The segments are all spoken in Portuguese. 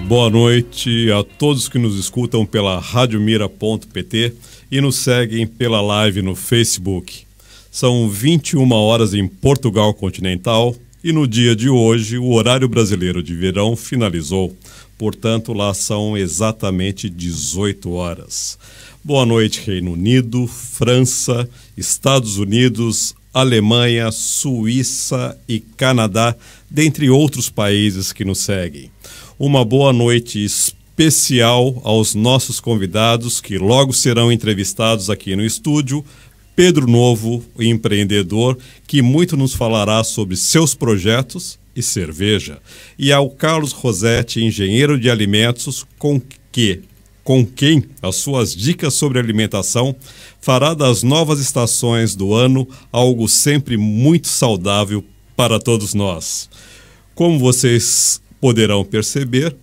Boa noite a todos que nos escutam pela radiomira.pt e nos seguem pela live no Facebook. São 21 horas em Portugal continental e no dia de hoje o horário brasileiro de verão finalizou. Portanto, lá são exatamente 18 horas. Boa noite, Reino Unido, França, Estados Unidos, Alemanha, Suíça e Canadá, dentre outros países que nos seguem. Uma boa noite especial aos nossos convidados que logo serão entrevistados aqui no estúdio. Pedro Novo, empreendedor, que muito nos falará sobre seus projetos e cerveja. E ao Carlos Rossetti, engenheiro de alimentos, com quem as suas dicas sobre alimentação fará das novas estações do ano algo sempre muito saudável para todos nós. Como vocês poderão perceber,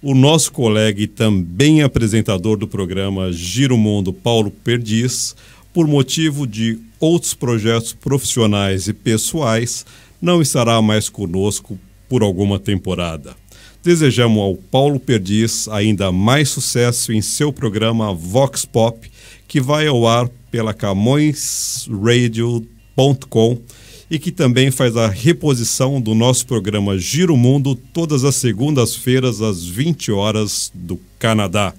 o nosso colega e também apresentador do programa Giro Mundo, Paulo Perdiz, por motivo de outros projetos profissionais e pessoais, não estará mais conosco por alguma temporada. Desejamos ao Paulo Perdiz ainda mais sucesso em seu programa Vox Pop, que vai ao ar pela CamõesRadio.com e que também faz a reposição do nosso programa Giro Mundo todas as segundas-feiras às 20 horas do Canadá.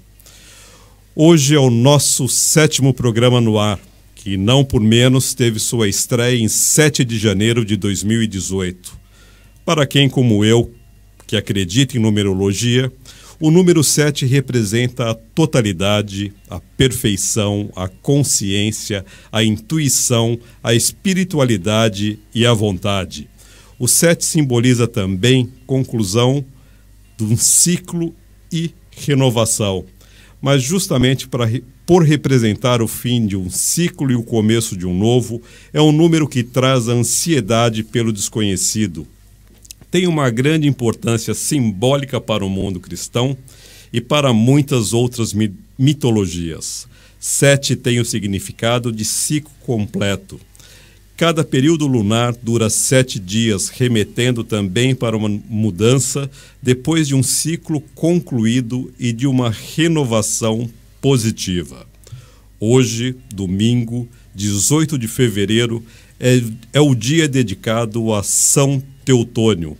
Hoje é o nosso 7º programa no ar, que não por menos teve sua estreia em 7 de janeiro de 2018. Para quem, como eu, que acredita em numerologia, o número 7 representa a totalidade, a perfeição, a consciência, a intuição, a espiritualidade e a vontade. O 7 simboliza também conclusão de um ciclo e renovação. Mas justamente por representar o fim de um ciclo e o começo de um novo, é um número que traz a ansiedade pelo desconhecido. Tem uma grande importância simbólica para o mundo cristão e para muitas outras mitologias. 7 tem o significado de ciclo completo. Cada período lunar dura 7 dias, remetendo também para uma mudança depois de um ciclo concluído e de uma renovação positiva. Hoje, domingo, 18 de fevereiro, é o dia dedicado a São Teutônio.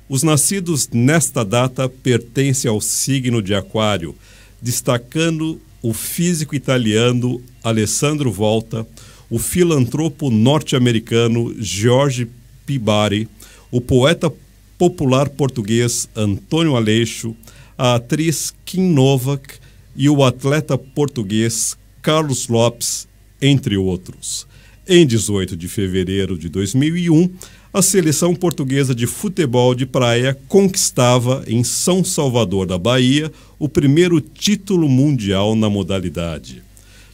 Os nascidos nesta data pertencem ao signo de Aquário, destacando o físico italiano Alessandro Volta, o filantropo norte-americano George Peabody, o poeta popular português Antônio Aleixo, a atriz Kim Novak e o atleta português Carlos Lopes, entre outros. Em 18 de fevereiro de 2001, a seleção portuguesa de futebol de praia conquistava em São Salvador da Bahia o primeiro título mundial na modalidade.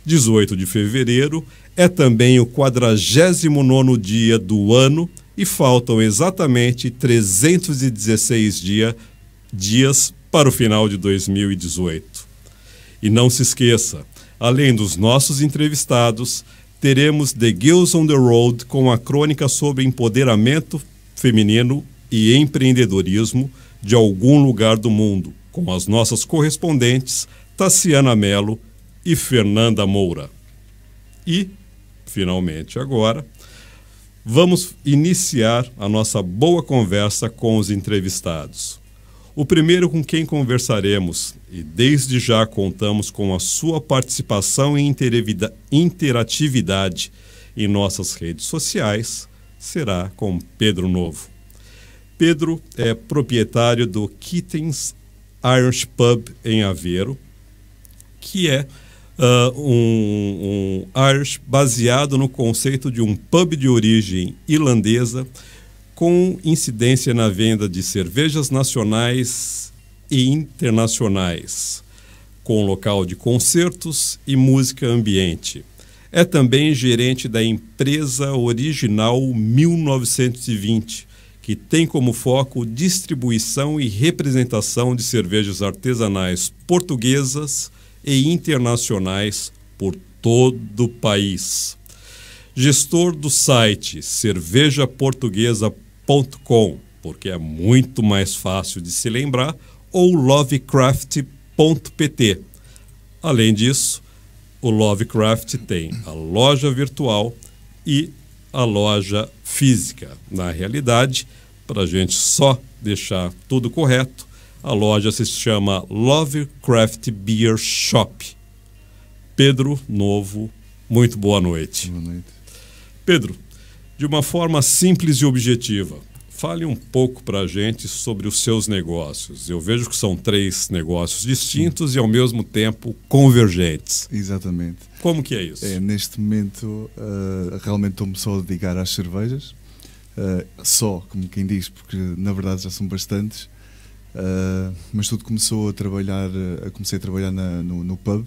18 de fevereiro é também o 49º dia do ano e faltam exatamente 316 dias para o final de 2018. E não se esqueça, além dos nossos entrevistados, teremos The Girls on the Road com a crônica sobre empoderamento feminino e empreendedorismo de algum lugar do mundo, com as nossas correspondentes Tassiana Mello e Fernanda Moura. E, finalmente agora, vamos iniciar a nossa boa conversa com os entrevistados. O primeiro com quem conversaremos, e desde já contamos com a sua participação e interatividade em nossas redes sociais, será com Pedro Novo. Pedro é proprietário do Kittens Irish Pub em Aveiro, que é um Irish baseado no conceito de um pub de origem irlandesa, com incidência na venda de cervejas nacionais e internacionais, com local de concertos e música ambiente. É também gerente da empresa Original 1920, que tem como foco distribuição e representação de cervejas artesanais portuguesas e internacionais por todo o país. Gestor do site cervejaportuguesa.com, porque é muito mais fácil de se lembrar, ou lovecraft.pt. Além disso, o Lovecraft tem a loja virtual e a loja física. Na realidade, para a gente só deixar tudo correto, a loja se chama Lovecraft Beer Shop. Pedro Novo, muito boa noite. Boa noite. Pedro, de uma forma simples e objetiva, fale um pouco para a gente sobre os seus negócios. Eu vejo que são 3 negócios distintos e ao mesmo tempo convergentes. Exatamente. Como que é isso? Neste momento, realmente estou-me só a dedicar às cervejas. Só, como quem diz, porque na verdade já são bastantes. Mas tudo começou a trabalhar, comecei a trabalhar no pub.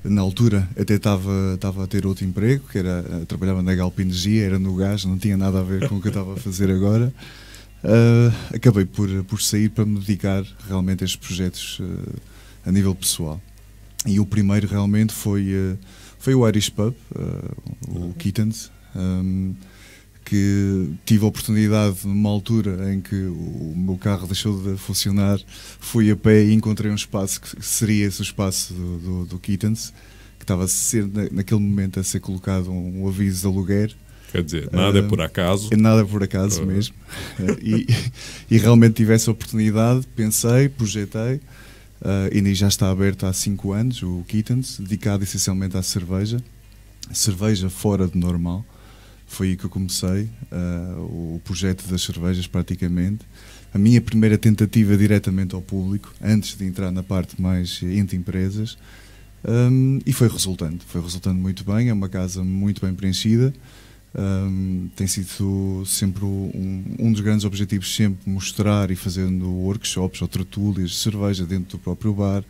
Na altura até estava a ter outro emprego, que era, trabalhava na Galp Energia, era no gás, não tinha nada a ver com o que eu estava a fazer agora. Acabei por sair para me dedicar realmente a estes projetos a nível pessoal. E o primeiro realmente foi o Irish Pub, o Kittens, que tive a oportunidade, numa altura em que o meu carro deixou de funcionar, fui a pé e encontrei um espaço que seria esse o espaço do Kittens, que estava a ser, naquele momento, a ser colocado um aviso de aluguer. Quer dizer, nada é por acaso. Nada por acaso mesmo. E realmente tive essa oportunidade, pensei, projetei, e já está aberto há 5 anos, o Kittens, dedicado essencialmente à cerveja fora de normal. Foi aí que eu comecei o projeto das cervejas, praticamente. A minha primeira tentativa diretamente ao público, antes de entrar na parte mais entre empresas, e foi resultando muito bem. É uma casa muito bem preenchida. Tem sido sempre um dos grandes objetivos, sempre mostrar e fazendo workshops ou tertúlias de cerveja dentro do próprio bar.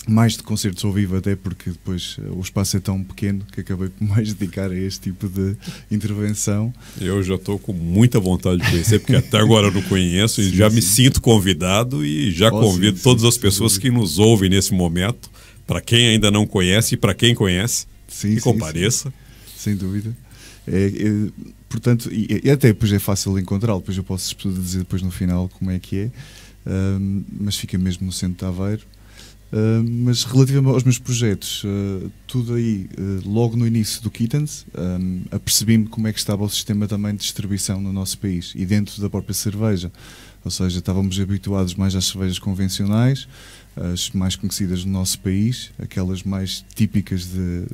Mais de concertos ao vivo, até porque depois o espaço é tão pequeno que acabei por mais dedicar a este tipo de intervenção. Eu já estou com muita vontade de conhecer, porque até agora eu não conheço e já me sinto convidado e já convido todas as pessoas que nos ouvem nesse momento, para quem ainda não conhece e para quem conhece, que compareça. Sem dúvida. Portanto, e até depois é fácil encontrá-lo, depois eu posso dizer depois no final como é que é, mas fica mesmo no centro de Aveiro. Mas relativamente aos meus projetos, tudo aí, logo no início do Kittens, apercebi-me como é que estava o sistema também de distribuição no nosso país e dentro da própria cerveja. Ou seja, estávamos habituados mais às cervejas convencionais, as mais conhecidas no nosso país, aquelas mais típicas de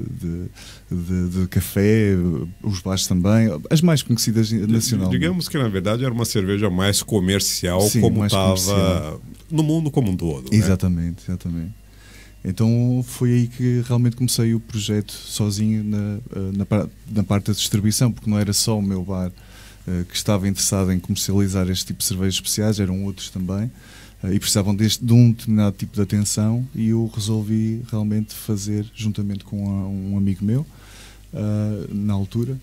café, os bares também, as mais conhecidas nacionalmente. Digamos que na verdade era uma cerveja mais comercial, sim, como estava no mundo como um todo. Exatamente, né? Exatamente. Então foi aí que realmente comecei o projeto sozinho na parte da distribuição, porque não era só o meu bar que estava interessado em comercializar este tipo de cervejas especiais, eram outros também. E precisavam de um determinado tipo de atenção, e eu resolvi realmente fazer, juntamente com um amigo meu, na altura,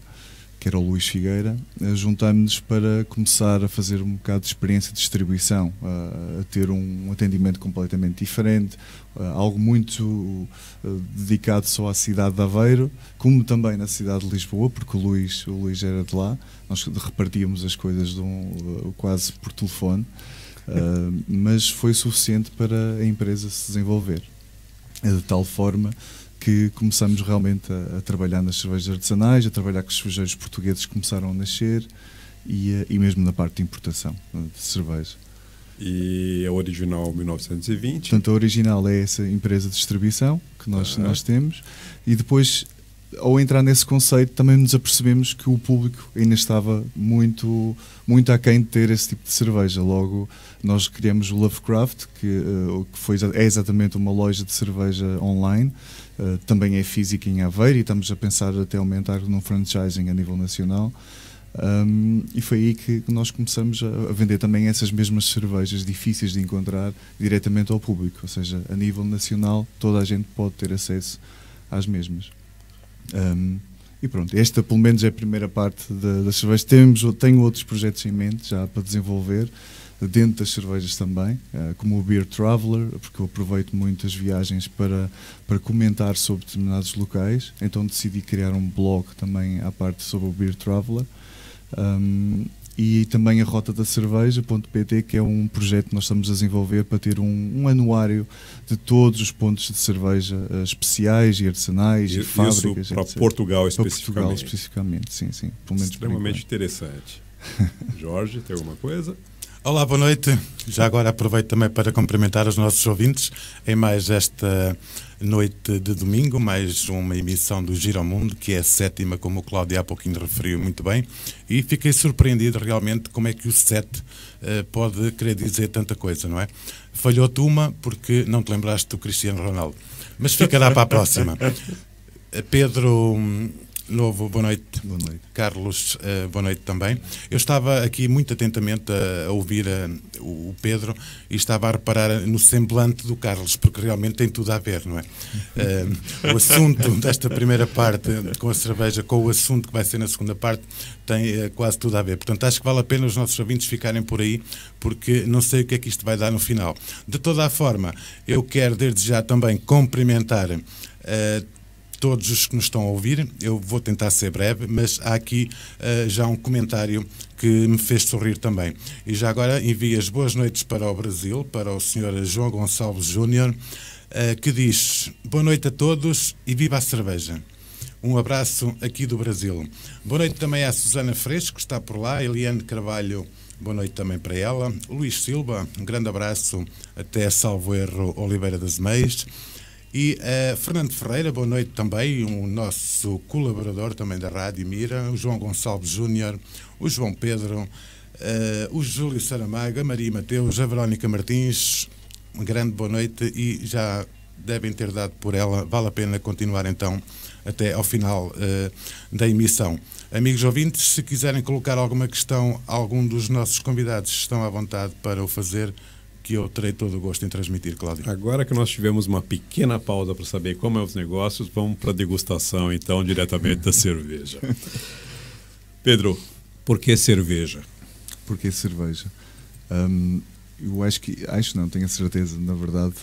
que era o Luís Figueira, juntámos-nos para começar a fazer um bocado de experiência de distribuição, a ter um atendimento completamente diferente, algo muito dedicado só à cidade de Aveiro, como também na cidade de Lisboa, porque o Luís era de lá. Nós repartíamos as coisas quase por telefone. Mas foi suficiente para a empresa se desenvolver, de tal forma que começamos realmente a trabalhar nas cervejas artesanais, a trabalhar com os cervejeiros portugueses que começaram a nascer e mesmo na parte de importação de cerveja. E a Original 1920? Portanto, a Original é essa empresa de distribuição que nós temos, e depois, ao entrar nesse conceito, também nos apercebemos que o público ainda estava muito aquém de ter esse tipo de cerveja. Logo, nós criamos o Lovecraft, que é exatamente uma loja de cerveja online, também é física em Aveiro, e estamos a pensar até aumentar no franchising a nível nacional. E foi aí que nós começamos a vender também essas mesmas cervejas difíceis de encontrar diretamente ao público, ou seja, a nível nacional toda a gente pode ter acesso às mesmas. E pronto, esta pelo menos é a primeira parte das cervejas. Tenho outros projetos em mente já para desenvolver dentro das cervejas também, como o Beer Traveler, porque eu aproveito muito as viagens para comentar sobre determinados locais, então decidi criar um blog também à parte sobre o Beer Traveler. e também a Rota da Cerveja.pt, que é um projeto que nós estamos a desenvolver para ter um anuário de todos os pontos de cerveja especiais e artesanais e fábricas. Isso para Portugal especificamente. Para Portugal especificamente, sim. Pelo menos extremamente interessante. Jorge, tem alguma coisa? Olá, boa noite. Já agora aproveito também para cumprimentar os nossos ouvintes em mais esta noite de domingo, mais uma emissão do Giro ao Mundo, que é a 7ª, como o Cláudio há pouquinho referiu muito bem, e fiquei surpreendido realmente como é que o 7 pode querer dizer tanta coisa, não é? Falhou-te uma porque não te lembraste do Cristiano Ronaldo, mas ficará para a próxima. Pedro Novo, boa noite. Boa noite. Carlos, boa noite também. Eu estava aqui muito atentamente a ouvir o Pedro e estava a reparar no semblante do Carlos, porque realmente tem tudo a ver, não é? O assunto desta primeira parte com a cerveja, com o assunto que vai ser na segunda parte, tem quase tudo a ver. Portanto, acho que vale a pena os nossos ouvintes ficarem por aí, porque não sei o que é que isto vai dar no final. De toda a forma, eu quero desde já também cumprimentar todos os que nos estão a ouvir. Eu vou tentar ser breve, mas há aqui já um comentário que me fez sorrir também. E já agora envio as boas noites para o Brasil, para o Sr. João Gonçalves Júnior, que diz: boa noite a todos e viva a cerveja. Um abraço aqui do Brasil. Boa noite também à Susana Fresco, que está por lá, Eliane Carvalho, boa noite também para ela. Luís Silva, um grande abraço até salvo erro Oliveira das Meias. E Fernando Ferreira, boa noite também, o nosso colaborador também da Rádio Mira, o João Gonçalves Júnior, o João Pedro, o Júlio Saramago, a Maria Mateus, a Verónica Martins, uma grande boa noite e já devem ter dado por ela, vale a pena continuar então até ao final da emissão. Amigos ouvintes, se quiserem colocar alguma questão a algum dos nossos convidados, estão à vontade para o fazer, que eu terei todo o gosto em transmitir, Cláudio. Agora que nós tivemos uma pequena pausa para saber como é os negócios, vamos para a degustação, então, diretamente da cerveja. Pedro, por que cerveja? Por que cerveja? Eu tenho a certeza, na verdade,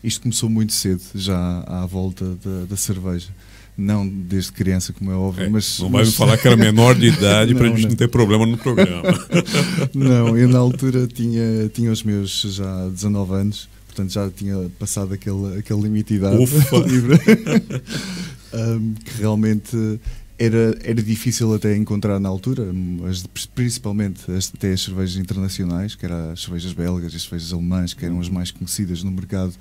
isto começou muito cedo, já à volta da cerveja. Não desde criança, como é óbvio, mas... Não vai me falar que era menor de idade para a gente não ter problema no programa. Não, eu na altura tinha os meus já 19 anos, portanto já tinha passado aquele limite de idade livre. Que realmente era difícil até encontrar na altura, principalmente até as cervejas internacionais, que eram as cervejas belgas e as cervejas alemãs, que eram as mais conhecidas no mercado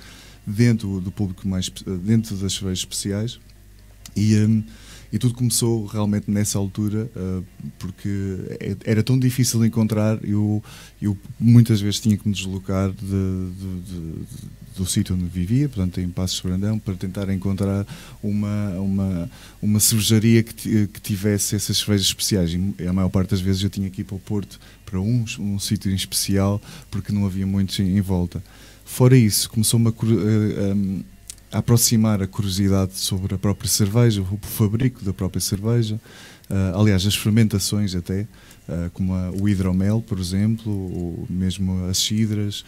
dentro do público, dentro das cervejas especiais. E tudo começou realmente nessa altura, porque era tão difícil de encontrar, eu muitas vezes tinha que me deslocar do sítio onde vivia, portanto em Passos de Brandão, para tentar encontrar uma cervejaria que tivesse essas cervejas especiais. E a maior parte das vezes eu tinha que ir para o Porto, para um sítio em especial, porque não havia muitos em volta. Fora isso, começou-me a aproximar a curiosidade sobre a própria cerveja, o fabrico da própria cerveja, aliás, as fermentações até, como o hidromel, por exemplo, ou mesmo as cidras,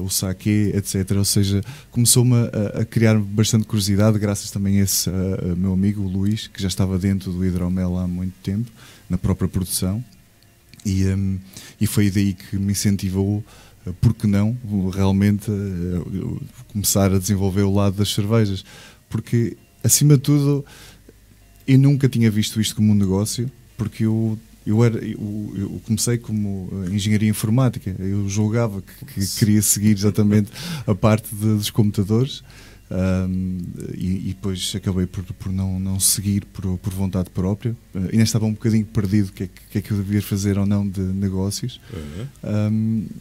o saquê, etc. Ou seja, começou-me a criar bastante curiosidade, graças também a esse meu amigo, o Luís, que já estava dentro do hidromel há muito tempo, na própria produção, e foi daí que me incentivou, porque não, realmente, começar a desenvolver o lado das cervejas. Porque, acima de tudo, eu nunca tinha visto isto como um negócio, porque eu comecei como engenharia informática. Eu julgava que queria seguir exatamente a parte dos computadores, e depois acabei por não seguir por vontade própria. Ainda estava um bocadinho perdido o que é que eu devia fazer ou não de negócios.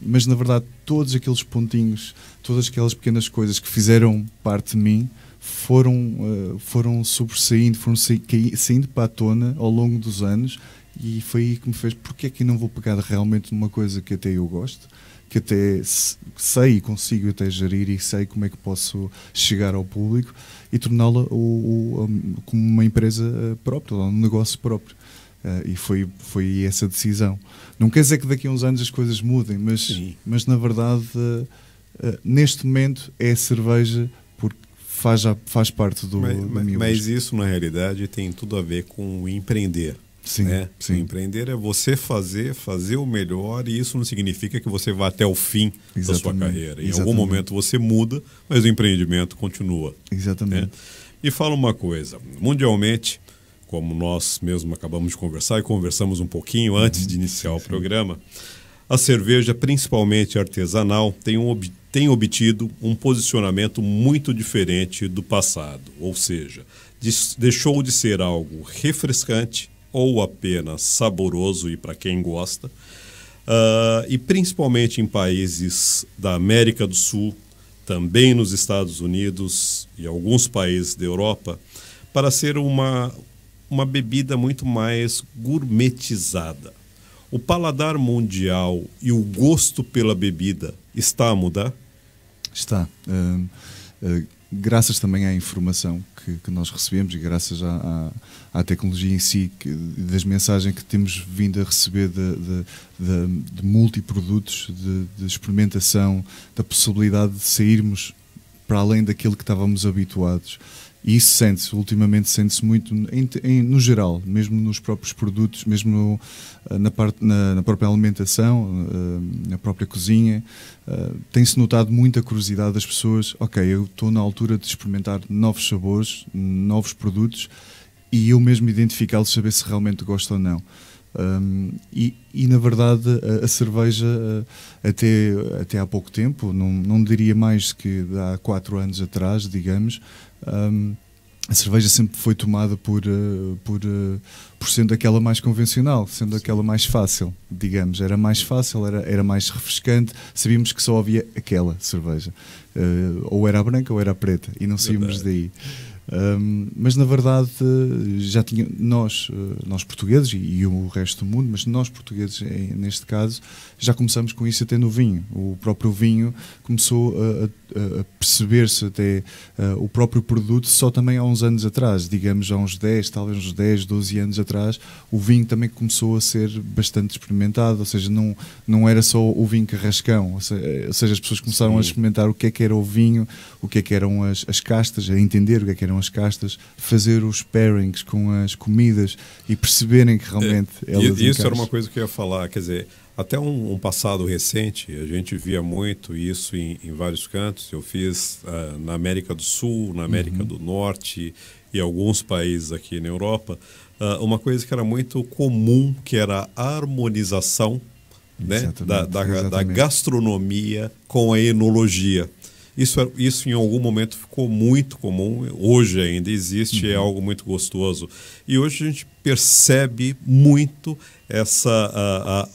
Mas na verdade todos aqueles pontinhos, todas aquelas pequenas coisas que fizeram parte de mim foram sobressaindo, saindo para a tona ao longo dos anos, e foi aí que me fez: porque é que eu não vou pegar realmente numa coisa que até eu gosto, que até sei e consigo até gerir, e sei como é que posso chegar ao público e torná-la como uma empresa própria, um negócio próprio. E foi essa decisão. Não quer dizer que daqui a uns anos as coisas mudem, mas na verdade, neste momento, é a cerveja, porque faz parte do meu Mas gosto. isso, na realidade, tem tudo a ver com o empreender. Sim, né? sim. Empreender é você fazer o melhor, e isso não significa que você vá até o fim da sua carreira. Em algum momento você muda, mas o empreendimento continua. Exatamente. Né? E fala uma coisa, mundialmente, como nós mesmo acabamos de conversar e conversamos um pouquinho antes de iniciar o programa, a cerveja, principalmente artesanal, tem obtido um posicionamento muito diferente do passado. Ou seja, deixou de ser algo refrescante ou apenas saboroso e para quem gosta, e principalmente em países da América do Sul, também nos Estados Unidos e alguns países da Europa, para ser uma bebida muito mais gourmetizada. O paladar mundial e o gosto pela bebida está a mudar? Está. Graças também à informação que nós recebemos e graças à tecnologia em si, das mensagens que temos vindo a receber de multiprodutos, de experimentação, da possibilidade de sairmos para além daquilo que estávamos habituados. E isso sente-se, ultimamente sente-se muito no geral, mesmo nos próprios produtos, mesmo na própria alimentação, na própria cozinha. Tem-se notado muita curiosidade das pessoas. Ok, eu estou na altura de experimentar novos sabores, novos produtos, e eu mesmo identificá-los, saber se realmente gosto ou não. E na verdade a cerveja até há pouco tempo, não diria mais que há 4 anos atrás, digamos, a cerveja sempre foi tomada por sendo aquela mais convencional, sendo aquela mais fácil, digamos. Era mais fácil, era mais refrescante, sabíamos que só havia aquela cerveja, ou era a branca ou era a preta, e não saímos daí. Mas na verdade já tinha nós portugueses e o resto do mundo, mas nós portugueses neste caso já começamos com isso até no vinho. O próprio vinho começou a perceber-se até o próprio produto só também há uns anos atrás, digamos há uns 10, talvez uns 10, 12 anos atrás, o vinho também começou a ser bastante experimentado, ou seja, não era só o vinho carrascão, ou seja, as pessoas começaram a experimentar o que era o vinho, o que eram as castas, a entender o que eram as castas, fazer os pairings com as comidas e perceberem que realmente elas encaixam. Isso era uma coisa que eu ia falar, quer dizer, até um passado recente, a gente via muito isso em vários cantos. Eu fiz na América do Sul, na América do Norte e alguns países aqui na Europa, uma coisa que era muito comum, que era a harmonização, né, da gastronomia com a enologia. Isso em algum momento ficou muito comum, hoje ainda existe, é algo muito gostoso. E hoje a gente percebe muito essa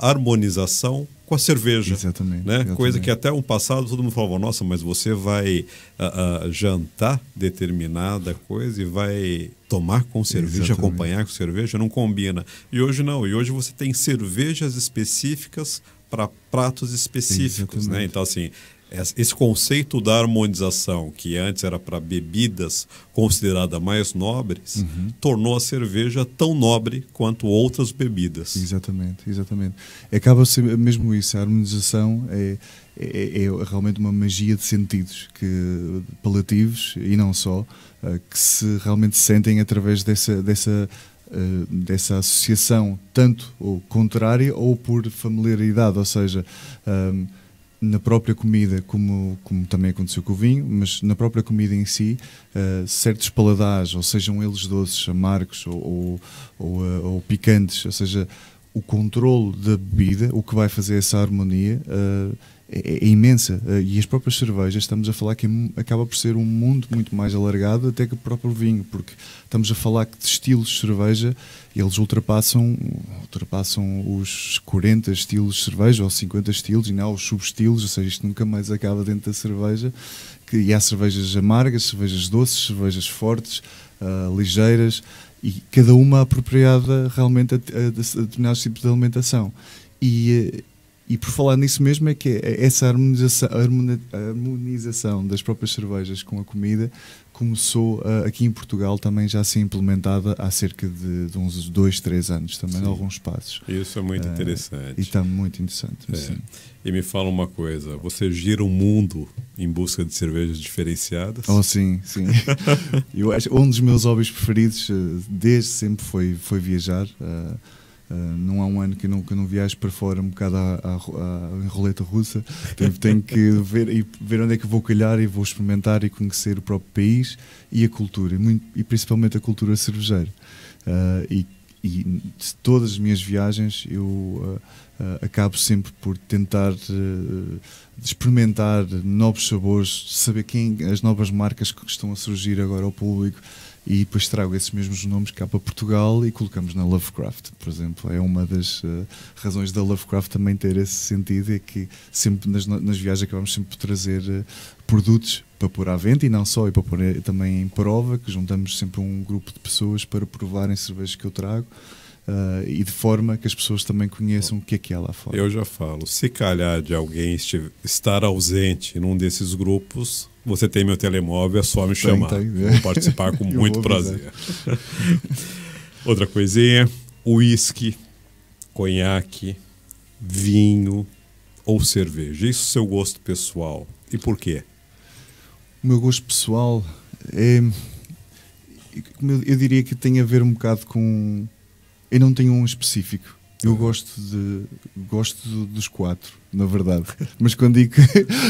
a harmonização com a cerveja. Exatamente, né? exatamente. Coisa que até um passado todo mundo falava, nossa, mas você vai jantar determinada coisa e vai tomar com cerveja, acompanhar com cerveja, não combina. E hoje não, e hoje você tem cervejas específicas para pratos específicos. Né? Então assim, esse conceito da harmonização, que antes era para bebidas consideradas mais nobres, tornou a cerveja tão nobre quanto outras bebidas. Exatamente. Acaba a ser mesmo isso, a harmonização é realmente uma magia de sentidos palativos e não só, que se realmente sentem através dessa associação, tanto ou contrária ou por familiaridade, ou seja, na própria comida, como também aconteceu com o vinho, mas na própria comida em si, certos paladares, ou sejam eles doces, amargos ou picantes, ou seja, o controle da bebida, o que vai fazer essa harmonia é imensa. E as próprias cervejas, estamos a falar que acaba por ser um mundo muito mais alargado até que o próprio vinho, porque estamos a falar que de estilos de cerveja, eles ultrapassam os 40 estilos de cerveja, ou 50 estilos, e não os subestilos, ou seja, isto nunca mais acaba dentro da cerveja. E há cervejas amargas, cervejas doces, cervejas fortes, ligeiras, e cada uma apropriada realmente a determinados tipos de alimentação. E E por falar nisso mesmo, é que essa harmonização das próprias cervejas com a comida começou aqui em Portugal também já a ser implementada há cerca de uns 2, 3 anos, também em alguns espaços. Isso é muito interessante. E está muito interessante. Sim. E me fala uma coisa, você gira o mundo em busca de cervejas diferenciadas? Oh, sim. Eu acho, um dos meus hobbies preferidos desde sempre foi viajar. Não há um ano que eu não viajo para fora um bocado em roleta russa. Tenho que ver onde é que vou calhar e vou experimentar e conhecer o próprio país e a cultura, e principalmente a cultura cervejeira. E de todas as minhas viagens eu acabo sempre por tentar experimentar novos sabores, saber as novas marcas que estão a surgir agora ao público. E depois trago esses mesmos nomes cá para Portugal e colocamos na Lovecraft, por exemplo. É uma das razões da Lovecraft também ter esse sentido, é que sempre nas viagens acabamos sempre por trazer produtos para pôr à venda, e não só, e para pôr também em prova, que juntamos sempre um grupo de pessoas para provarem cervejas que eu trago. E de forma que as pessoas também conheçam o que é lá fora. Eu já falo, se calhar de alguém estar ausente num desses grupos, você tem meu telemóvel, é só me chamar. Vou participar com muito prazer. Outra coisinha, uísque, conhaque, vinho ou cerveja. Isso é o seu gosto pessoal. E por quê? O meu gosto pessoal eu diria que tem a ver um bocado com... Eu não tenho um específico. Eu gosto dos 4, na verdade. Mas quando digo que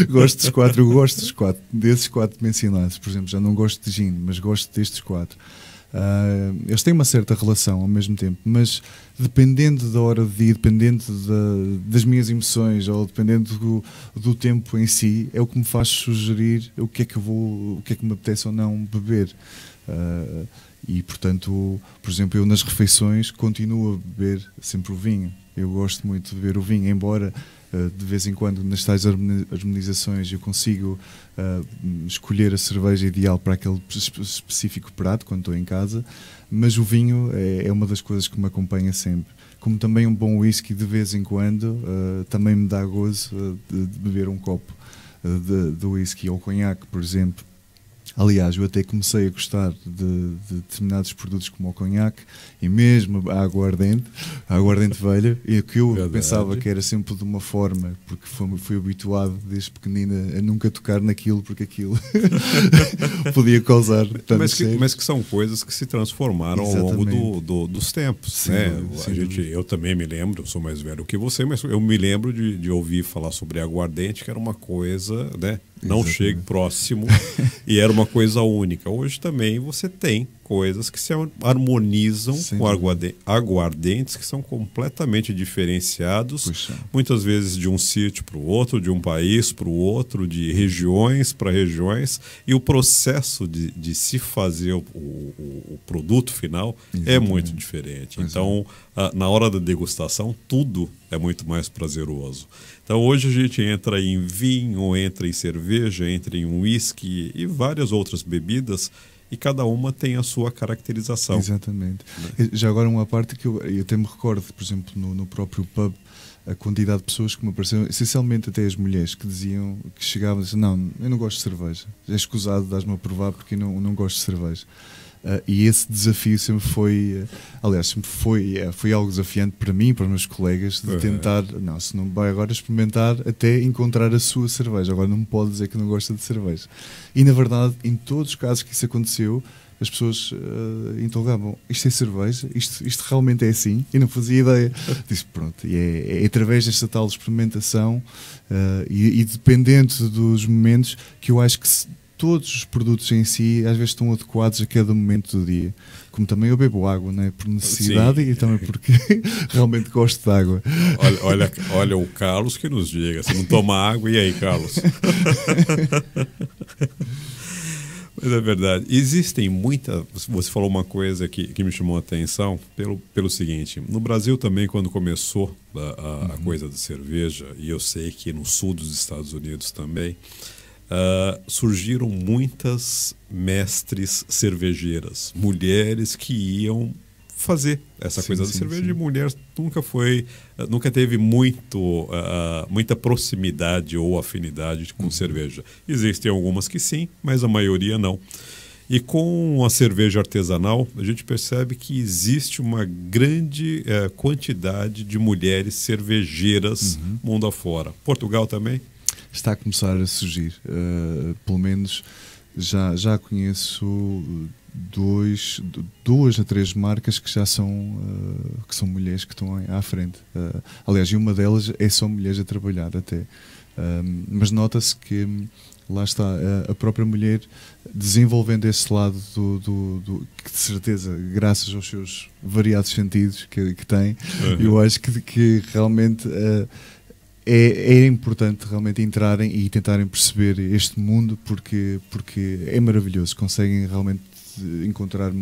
gosto dos 4, eu gosto dos 4. Desses 4 mencionados. Por exemplo, já não gosto de gin, mas gosto destes 4. Eles têm uma certa relação ao mesmo tempo, mas dependendo da hora de dia, dependendo das minhas emoções ou dependendo do tempo em si, é o que me faz sugerir o que é que me apetece ou não beber. E portanto, por exemplo, eu nas refeições continuo a beber sempre o vinho. Eu gosto muito de beber o vinho, embora de vez em quando nas tais harmonizações eu consigo escolher a cerveja ideal para aquele específico prato quando estou em casa, mas o vinho é uma das coisas que me acompanha sempre. Como também um bom whisky de vez em quando também me dá gozo de beber um copo de whisky ou conhaque, por exemplo. Aliás, eu até comecei a gostar de determinados produtos como o conhaque e mesmo a aguardente velha, e que eu pensava que era sempre de uma forma, porque fui habituado desde pequenina a nunca tocar naquilo, porque aquilo podia causar mas que são coisas que se transformaram Exatamente. ao longo dos tempos. Sim, né? Eu também me lembro, eu sou mais velho que você, mas eu me lembro de ouvir falar sobre aguardente, que era uma coisa, né? Não Exatamente. chegue próximo, e era uma coisa única. Hoje também você tem coisas que se harmonizam com aguardentes que são completamente diferenciados, muitas vezes de um sítio para o outro, de um país para o outro, de regiões para regiões, e o processo de se fazer o produto final é muito diferente. Então, na hora da degustação, tudo é muito mais prazeroso. Então hoje a gente entra em vinho, entra em cerveja, entra em uísque e várias outras bebidas, e cada uma tem a sua caracterização. Exatamente. Já agora uma parte que eu até me recordo, por exemplo, no próprio pub, a quantidade de pessoas que me apareceram, essencialmente até as mulheres, que diziam, que chegavam e diziam, não, eu não gosto de cerveja, é escusado, dás-me a provar porque eu não gosto de cerveja. E esse desafio sempre foi, aliás, sempre foi algo desafiante para mim e para os meus colegas, de tentar, não, se não vai agora experimentar até encontrar a sua cerveja, agora não me pode dizer que não gosta de cerveja. E na verdade, em todos os casos que isso aconteceu, as pessoas interrogavam, isto é cerveja? Isto realmente é assim? E não fazia ideia. Disse, pronto, e é através desta tal experimentação e dependendo dos momentos que eu acho que todos os produtos em si às vezes estão adequados a cada momento do dia. Como também eu bebo água, né? Por necessidade. Sim. E também porque realmente gosto de água. Olha o Carlos que nos diga, se não toma água, e aí, Carlos? Mas é verdade. Existem muitas... Você falou uma coisa que me chamou a atenção pelo seguinte. No Brasil também, quando começou a coisa da cerveja, e eu sei que no sul dos Estados Unidos também, surgiram muitas mestres cervejeiras, mulheres que iam fazer essa Sim, coisa da sim, cerveja. sim. E mulher nunca teve muita proximidade ou afinidade com cerveja. Existem algumas que sim, mas a maioria não. E com a cerveja artesanal, a gente percebe que existe uma grande quantidade de mulheres cervejeiras mundo afora. Portugal também? Está a começar a surgir. Pelo menos já conheço duas a três marcas que já são mulheres que estão à frente. Aliás, e uma delas é só mulheres a trabalhar até. Mas nota-se que lá está a própria mulher desenvolvendo esse lado que de certeza, graças aos seus variados sentidos que tem, eu acho que realmente é importante realmente entrarem e tentarem perceber este mundo, porque é maravilhoso, conseguem realmente encontrar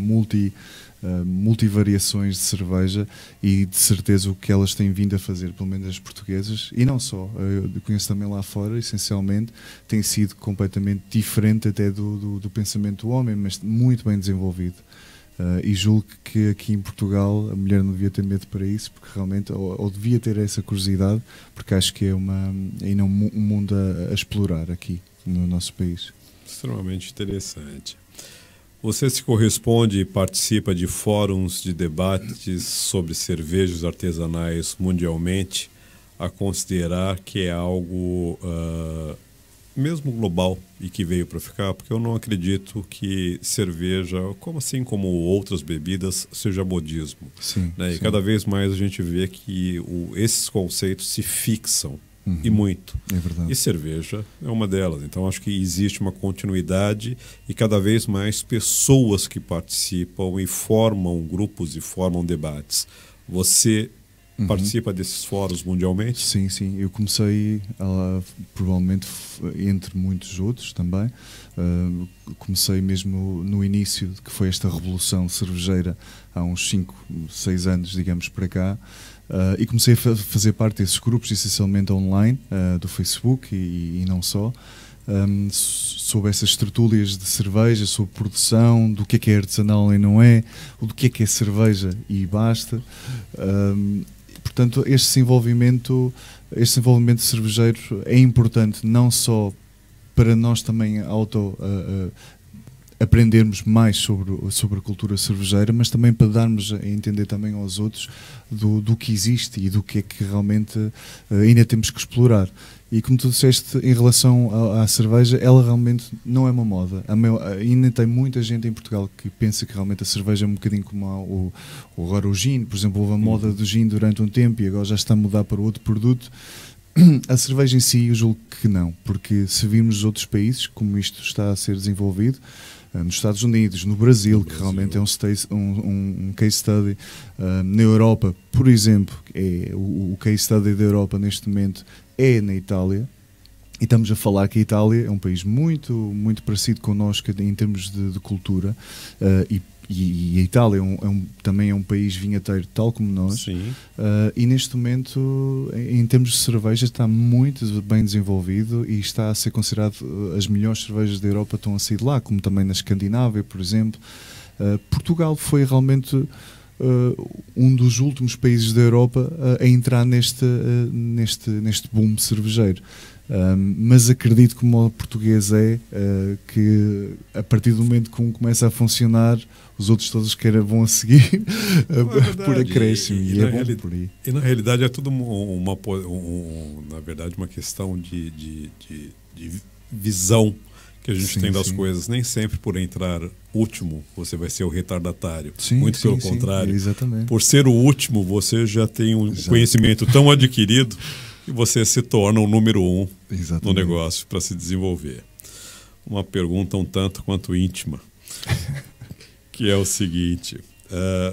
multivariações de cerveja, e de certeza o que elas têm vindo a fazer, pelo menos as portuguesas, e não só, eu conheço também lá fora, essencialmente, tem sido completamente diferente até do pensamento do homem, mas muito bem desenvolvido. E julgo que aqui em Portugal a mulher não devia ter medo para isso, porque realmente, ou devia ter essa curiosidade, porque acho que é ainda um mundo a explorar aqui no nosso país. Extremamente interessante. Você se corresponde e participa de fóruns de debates sobre cervejas artesanais mundialmente, a considerar que é algo mesmo global e que veio para ficar, porque eu não acredito que cerveja, assim como outras bebidas, seja modismo. Sim, né? E sim. cada vez mais a gente vê que esses conceitos se fixam. E muito. É verdade. E cerveja é uma delas. Então, acho que existe uma continuidade e cada vez mais pessoas que participam e formam grupos e formam debates. Você participa desses fóruns mundialmente? Sim, sim. Eu comecei, provavelmente, entre muitos outros também. Comecei mesmo no início, que foi esta revolução cervejeira, há uns 5, 6 anos, digamos, para cá. E comecei a fazer parte desses grupos, essencialmente online, do Facebook e não só, sobre essas tertúlias de cerveja, sobre produção, do que é artesanal e não é, do que é cerveja e basta. Portanto, este desenvolvimento cervejeiro é importante não só para nós também aprendermos mais sobre a cultura cervejeira, mas também para darmos a entender também aos outros do que existe e do que é que realmente ainda temos que explorar. E como tu disseste, em relação à cerveja, ela realmente não é uma moda. Ainda tem muita gente em Portugal que pensa que realmente a cerveja é um bocadinho como agora o gin. Por exemplo, houve a moda do gin durante um tempo e agora já está a mudar para outro produto. A cerveja em si, eu julgo que não, porque se virmos os outros países, como isto está a ser desenvolvido, nos Estados Unidos, no Brasil, que realmente é um case study, na Europa, por exemplo, o case study da Europa neste momento é na Itália, e estamos a falar que a Itália é um país muito, muito parecido connosco em termos de cultura, e a Itália também é um país vinheteiro tal como nós. Sim. E neste momento, em termos de cerveja, está muito bem desenvolvido e está a ser considerado as melhores cervejas da Europa estão a sair de lá, como também na Escandinávia, por exemplo. Portugal foi realmente um dos últimos países da Europa a entrar neste boom cervejeiro. Mas acredito, como o português que a partir do momento que começa a funcionar, os outros todos vão a seguir por acréscimo, e é bom por aí. E na realidade é tudo na verdade uma questão de visão que a gente tem das coisas. Nem sempre por entrar último você vai ser o retardatário. Muito pelo contrário. Exatamente. Por ser o último, você já tem um conhecimento tão adquirido que você se torna o número 1 no negócio para se desenvolver. Uma pergunta um tanto quanto íntima, que é o seguinte: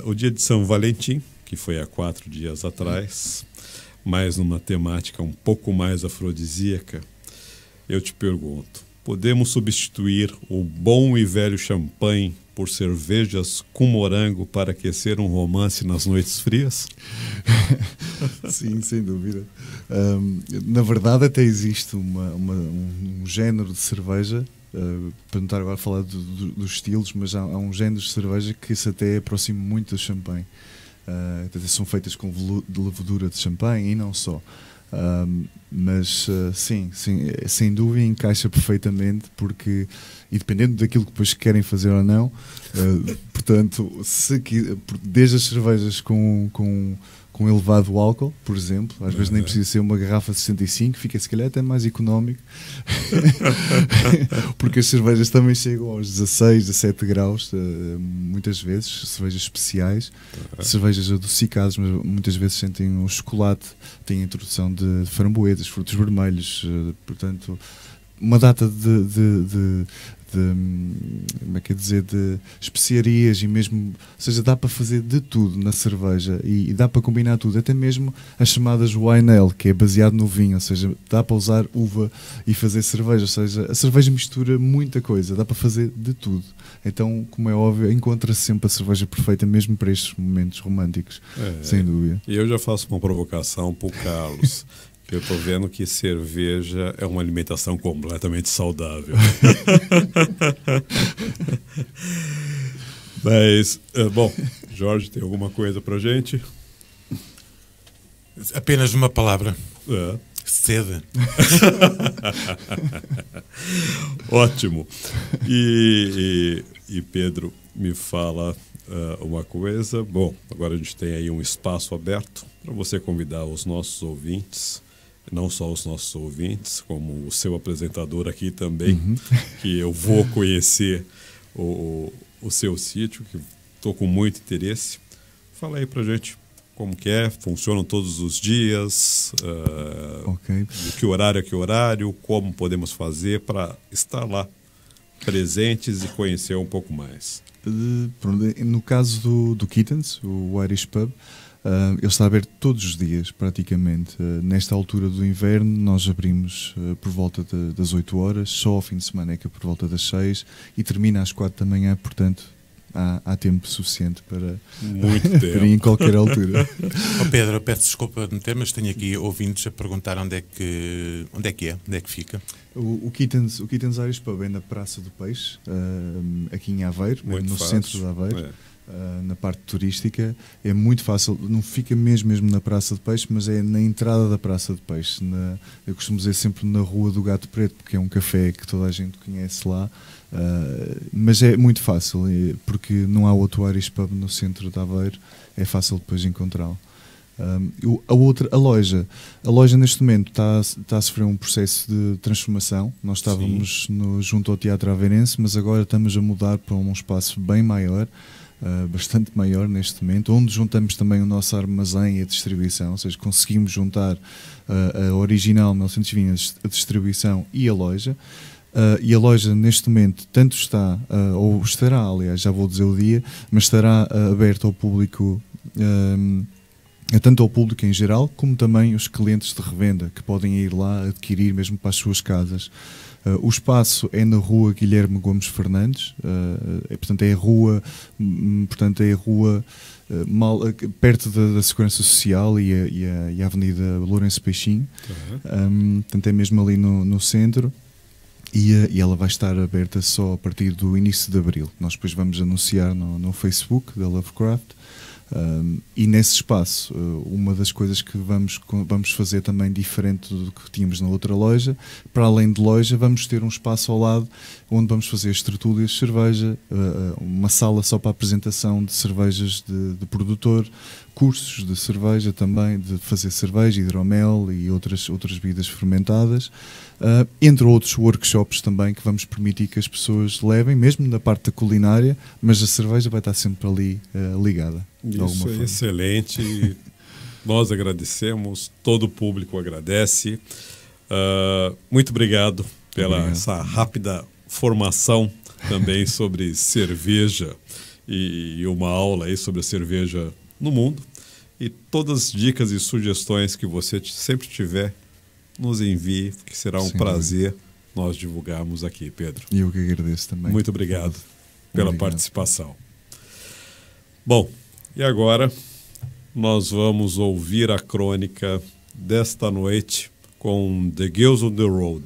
o dia de São Valentim, que foi há 4 dias atrás, mas numa temática um pouco mais afrodisíaca, eu te pergunto, podemos substituir o bom e velho champanhe por cervejas com morango para aquecer um romance nas noites frias? Sim, sem dúvida. Na verdade, até existe um género de cerveja para não estar agora a falar dos estilos, mas há um género de cerveja que se até aproxima muito do champanhe. São feitas com de levedura de champanhe e não só. Mas sim, sem dúvida encaixa perfeitamente, porque, e dependendo daquilo que depois querem fazer ou não, portanto, desde as cervejas com elevado álcool, por exemplo, às vezes nem precisa ser uma garrafa de 65, fica se calhar até mais económico, porque as cervejas também chegam aos 16, 17 graus, muitas vezes, cervejas especiais, cervejas adocicadas, mas muitas vezes sentem o chocolate, tem a introdução de framboesas, frutos vermelhos, portanto, uma data de como é que é dizer, de especiarias, e mesmo, ou seja, dá para fazer de tudo na cerveja e dá para combinar tudo, até mesmo as chamadas wine ale, que é baseado no vinho, ou seja, dá para usar uva e fazer cerveja, ou seja, a cerveja mistura muita coisa, dá para fazer de tudo. Então, como é óbvio, encontra-se sempre a cerveja perfeita mesmo para estes momentos românticos, sem dúvida. E eu já faço uma provocação para o Carlos. Eu estou vendo que cerveja é uma alimentação completamente saudável. Mas, bom, Jorge, tem alguma coisa para gente? Apenas uma palavra. Sede. Ótimo. E Pedro, me fala uma coisa. Bom, agora a gente tem aí um espaço aberto para você convidar os nossos ouvintes, não só os nossos ouvintes, como o seu apresentador aqui também, que eu vou conhecer o seu sítio, que estou com muito interesse. Fala aí pra gente como que é, funcionam todos os dias, de que horário a que horário, como podemos fazer para estar lá presentes e conhecer um pouco mais. No caso do Kittens, o Irish Pub, ele está aberto todos os dias, praticamente. Nesta altura do inverno, nós abrimos por volta das 8 horas, só ao fim de semana é que é por volta das 6 e termina às 4 da manhã, portanto há tempo suficiente para ir em qualquer altura. Pedro, eu peço desculpa de meter, mas tenho aqui ouvintes a perguntar onde é que fica. O Kittens Irish Pub é na Praça do Peixe, aqui em Aveiro, no centro de Aveiro. Na parte turística, é muito fácil, não fica mesmo na Praça de Peixe, mas é na entrada da Praça de Peixe, eu costumo dizer sempre na Rua do Gato Preto, porque é um café que toda a gente conhece lá, mas é muito fácil, porque não há outro Irish Pub no centro de Aveiro, é fácil depois encontrá-lo. A loja neste momento está a sofrer um processo de transformação. Nós estávamos junto ao Teatro Aveirense, mas agora estamos a mudar para um espaço bem maior, bastante maior neste momento, onde juntamos também o nosso armazém e a distribuição, ou seja, conseguimos juntar a original 1920, a distribuição e a loja. E a loja neste momento tanto está, ou estará, aliás, já vou dizer o dia, mas estará aberta ao público, tanto ao público em geral, como também os clientes de revenda, que podem ir lá adquirir mesmo para as suas casas. O espaço é na Rua Guilherme Gomes Fernandes, portanto é a rua perto da Segurança Social e a Avenida Lourenço Peixinho, portanto é mesmo ali no centro. E ela vai estar aberta só a partir do início de abril. Nós depois vamos anunciar no Facebook da Lovecraft. E nesse espaço, uma das coisas que vamos fazer também diferente do que tínhamos na outra loja, para além de loja, vamos ter um espaço ao lado onde vamos fazer as tertúlias de cerveja, uma sala só para a apresentação de cervejas de produtor, cursos de cerveja também, de fazer cerveja, hidromel e outras bebidas fermentadas, entre outros workshops também que vamos permitir que as pessoas levem, mesmo na parte da culinária, mas a cerveja vai estar sempre ali ligada. Isso é excelente. Nós agradecemos, todo o público agradece. Muito obrigado pela essa rápida formação também sobre cerveja e uma aula aí sobre a cerveja no mundo. E todas as dicas e sugestões que você sempre tiver, nos envie, que será um prazer nós divulgarmos aqui, Pedro. E eu que agradeço também. Muito obrigado pela participação. Bom, e agora nós vamos ouvir a crônica desta noite com The Girls on the Road.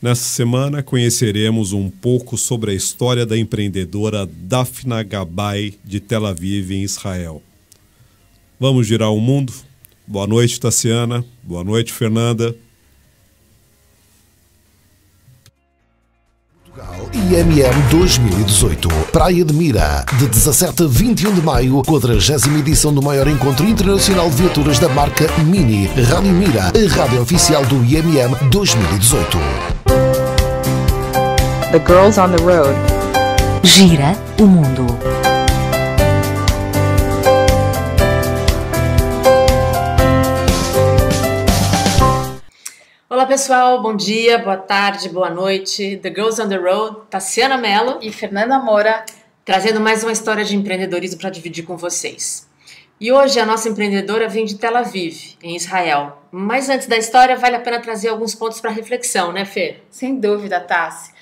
Nessa semana conheceremos um pouco sobre a história da empreendedora Dafna Gabay de Tel Aviv, em Israel. Vamos girar o mundo? Boa noite, Tassiana. Boa noite, Fernanda. IMM 2018, Praia de Mira, de 17 a 21 de maio, 40ª edição do maior encontro internacional de viaturas da marca Mini, Rádio Mira, a rádio oficial do IMM 2018. The Girls on the Road. Gira o mundo. Olá pessoal, bom dia, boa tarde, boa noite. The Girls on the Road, Tassiana Mello E Fernanda Moura, trazendo mais uma história de empreendedorismo para dividir com vocês. E hoje a nossa empreendedora vem de Tel Aviv, em Israel. Mas antes da história, vale a pena trazer alguns pontos para reflexão, né, Fê? sem dúvida, Tassi.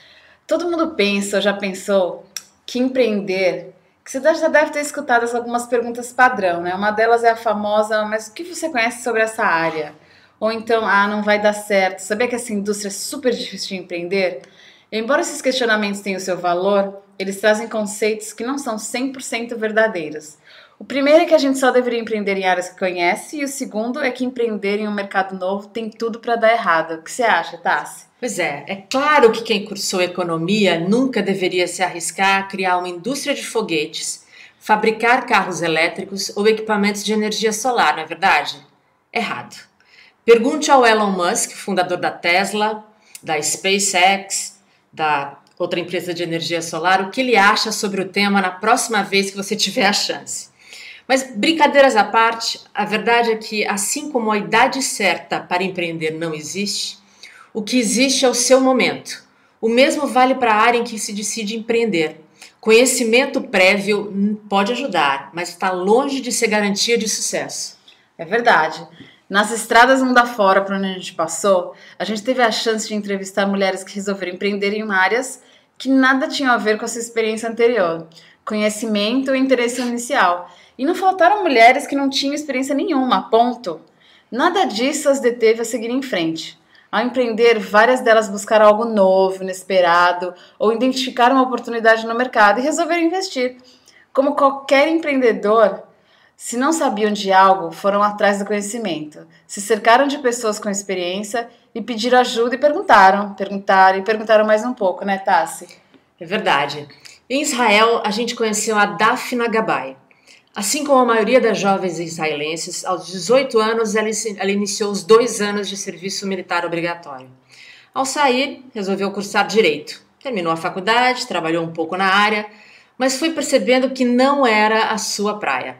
Todo mundo pensa, ou já pensou, que empreender... Que você já deve ter escutado algumas perguntas padrão, né? Uma delas é a famosa, mas o que você conhece sobre essa área? Ou então, não vai dar certo. Sabia que essa indústria é super difícil de empreender? Embora esses questionamentos tenham o seu valor, eles trazem conceitos que não são 100% verdadeiros. O primeiro é que a gente só deveria empreender em áreas que conhece, e o segundo é que empreender em um mercado novo tem tudo para dar errado. O que você acha, Tassi? Pois é claro que quem cursou economia nunca deveria se arriscar a criar uma indústria de foguetes, fabricar carros elétricos ou equipamentos de energia solar, não é verdade? Errado. Pergunte ao Elon Musk, fundador da Tesla, da SpaceX, da outra empresa de energia solar, o que ele acha sobre o tema na próxima vez que você tiver a chance. Mas brincadeiras à parte, a verdade é que, assim como a idade certa para empreender não existe, o que existe é o seu momento. O mesmo vale para a área em que se decide empreender. Conhecimento prévio pode ajudar, mas está longe de ser garantia de sucesso. É verdade. Nas estradas mundo afora por onde a gente passou, a gente teve a chance de entrevistar mulheres que resolveram empreender em áreas que nada tinham a ver com a sua experiência anterior, conhecimento e interesse inicial. E não faltaram mulheres que não tinham experiência nenhuma, ponto. Nada disso as deteve a seguir em frente. Ao empreender, várias delas buscaram algo novo, inesperado, ou identificaram uma oportunidade no mercado e resolveram investir. Como qualquer empreendedor, se não sabiam de algo, foram atrás do conhecimento. Se cercaram de pessoas com experiência e pediram ajuda e perguntaram mais um pouco, né, Tassi? É verdade. Em Israel, a gente conheceu a Dafna Gabay. Assim como a maioria das jovens israelenses, aos 18 anos ela iniciou os 2 anos de serviço militar obrigatório. Ao sair, resolveu cursar Direito. Terminou a faculdade, trabalhou um pouco na área, mas foi percebendo que não era a sua praia.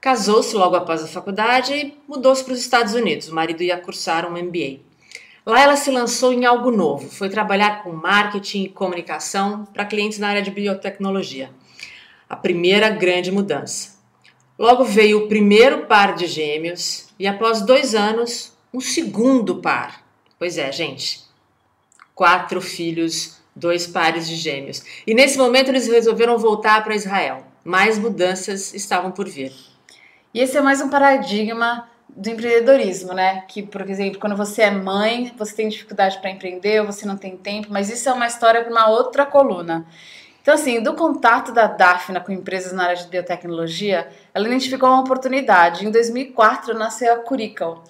Casou-se logo após a faculdade e mudou-se para os Estados Unidos. O marido ia cursar um MBA. Lá ela se lançou em algo novo. Foi trabalhar com marketing e comunicação para clientes na área de biotecnologia. A primeira grande mudança. Logo veio o primeiro par de gêmeos e após 2 anos, um segundo par. Pois é, gente. 4 filhos, 2 pares de gêmeos. E nesse momento eles resolveram voltar para Israel. Mais mudanças estavam por vir. E esse é mais um paradigma do empreendedorismo, né? Que, por exemplo, quando você é mãe, você tem dificuldade para empreender, ou você não tem tempo, mas isso é uma história para uma outra coluna. Então, assim, do contato da Dafna com empresas na área de biotecnologia, ela identificou uma oportunidade. Em 2004, nasceu a Curical.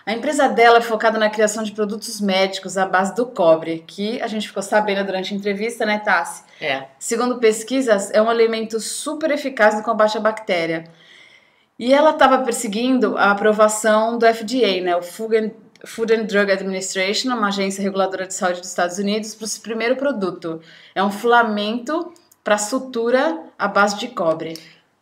A empresa dela é focada na criação de produtos médicos à base do cobre, que a gente ficou sabendo durante a entrevista, né, Tassi? Segundo pesquisas, é um elemento super eficaz no combate à bactéria. E ela estava perseguindo a aprovação do FDA, né, o Food and Drug Administration, uma agência reguladora de saúde dos Estados Unidos, para o seu primeiro produto. É um filamento para sutura à base de cobre.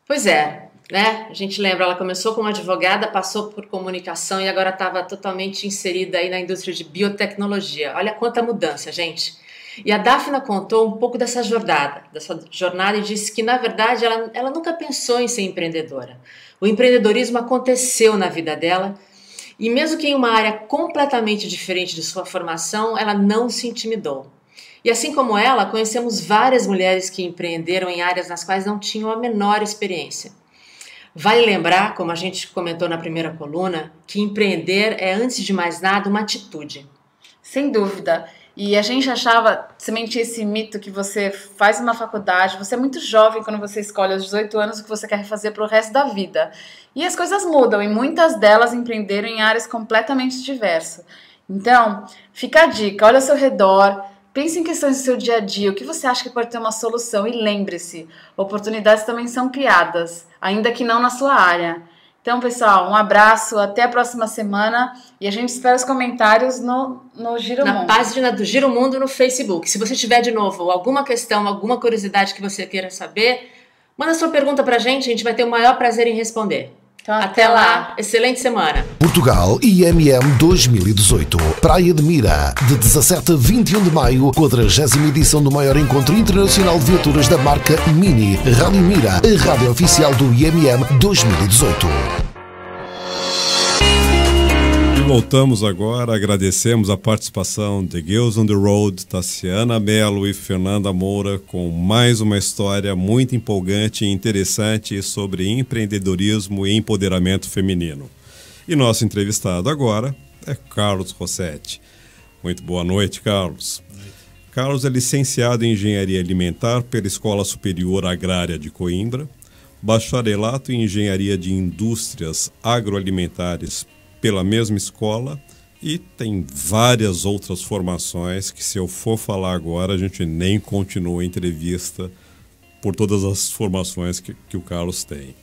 Pois é, né? A gente lembra, ela começou como advogada, passou por comunicação e agora estava totalmente inserida aí na indústria de biotecnologia. Olha quanta mudança, gente. E a Dafna contou um pouco dessa jornada e disse que, na verdade, ela nunca pensou em ser empreendedora. O empreendedorismo aconteceu na vida dela e mesmo que em uma área completamente diferente de sua formação, ela não se intimidou. E assim como ela, conhecemos várias mulheres que empreenderam em áreas nas quais não tinham a menor experiência. Vale lembrar, como a gente comentou na primeira coluna, que empreender é, antes de mais nada, uma atitude. Sem dúvida. E a gente achava, sementia esse mito que você faz uma faculdade, você é muito jovem quando você escolhe aos 18 anos o que você quer fazer para o resto da vida. E as coisas mudam, e muitas delas empreenderam em áreas completamente diversas. Então, fica a dica, olha ao seu redor, pense em questões do seu dia a dia, o que você acha que pode ter uma solução, e lembre-se, oportunidades também são criadas, ainda que não na sua área. Então, pessoal, um abraço, até a próxima semana e a gente espera os comentários no Giro Mundo. Na página do Giro Mundo no Facebook. Se você tiver, de novo, alguma questão, alguma curiosidade que você queira saber, manda sua pergunta pra gente, a gente vai ter o maior prazer em responder. Então, até lá, excelente semana. Portugal IMM 2018. Praia de Mira, de 17 a 21 de maio, 40ª edição do maior encontro internacional de viaturas da marca Mini. Rádio Mira, a rádio oficial do IMM 2018. E voltamos agora, agradecemos a participação de Girls on the Road, Tassiana Mello e Fernanda Moura, com mais uma história muito empolgante e interessante sobre empreendedorismo e empoderamento feminino. E nosso entrevistado agora é Carlos Rossetti. Muito boa noite, Carlos. Carlos é licenciado em Engenharia Alimentar pela Escola Superior Agrária de Coimbra, bacharelato em Engenharia de Indústrias Agroalimentares pela mesma escola e tem várias outras formações que, se eu for falar agora, a gente nem continua a entrevista por todas as formações que o Carlos tem.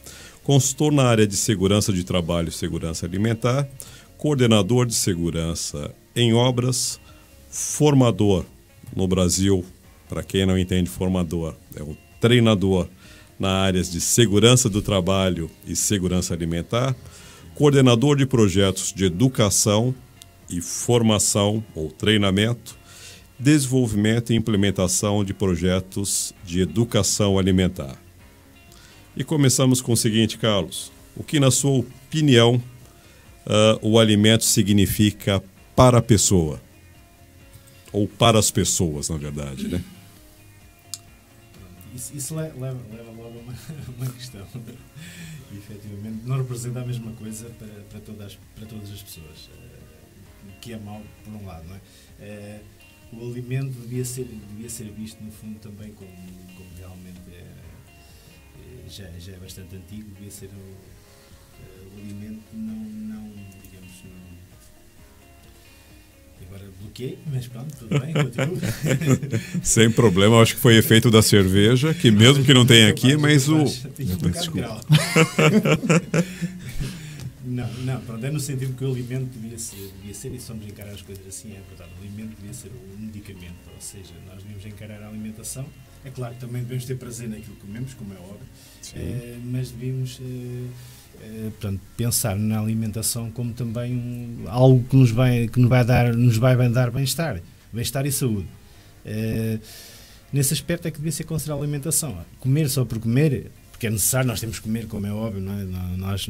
Consultor na área de segurança de trabalho e segurança alimentar, coordenador de segurança em obras, formador no Brasil, para quem não entende formador, é o treinador na áreas de segurança do trabalho e segurança alimentar, coordenador de projetos de educação e formação ou treinamento, desenvolvimento e implementação de projetos de educação alimentar. E começamos com o seguinte, Carlos, o que, na sua opinião, o alimento significa para a pessoa? Ou para as pessoas, na verdade, né? Isso leva logo a uma questão. E, efetivamente, não representa a mesma coisa para todas as pessoas, que é mau por um lado, não é? O alimento devia ser visto no fundo também como realmente já é bastante antigo, devia ser o alimento não digamos, agora bloqueei, mas pronto, tudo bem, continuo. Sem problema, acho que foi efeito da cerveja, que mesmo que não tenha aqui, mas o... Desculpa. Não, pronto, é no sentido que o alimento devia ser, e se vamos encarar as coisas assim, é verdade, o alimento devia ser um medicamento, ou seja, nós devíamos encarar a alimentação, é claro que também devemos ter prazer naquilo que comemos, como é óbvio, mas devíamos... portanto, pensar na alimentação como também algo que nos vai dar bem-estar e saúde. Nesse aspecto é que devia ser considerada a alimentação. Comer só por comer, porque é necessário, nós temos que comer, como é óbvio, não é? Nós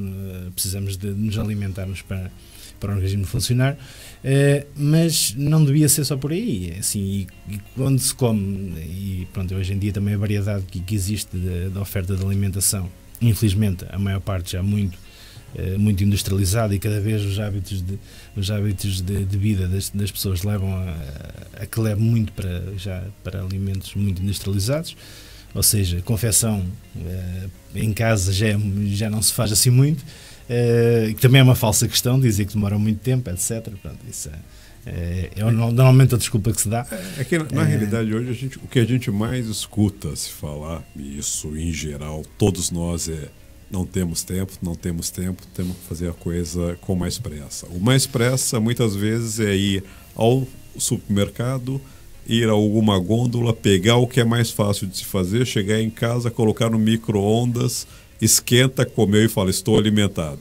precisamos de nos alimentarmos para o organismo funcionar, mas não devia ser só por aí. Assim, e quando se come, e pronto, hoje em dia também a variedade que existe da oferta de alimentação, infelizmente, a maior parte já muito industrializada, e cada vez os hábitos de vida das pessoas levam a que leve muito para alimentos muito industrializados, ou seja, confecção em casa já não se faz assim muito, que também é uma falsa questão, dizer que demora muito tempo, etc. Pronto, isso é normalmente a desculpa que se dá. É que, na realidade, hoje o que a gente mais escuta se falar, e isso em geral, todos nós não temos tempo, temos que fazer a coisa com mais pressa. O mais pressa, muitas vezes, é ir ao supermercado, ir a alguma gôndola, pegar o que é mais fácil de se fazer, chegar em casa, colocar no micro-ondas, esquenta, comeu e fala, estou alimentado.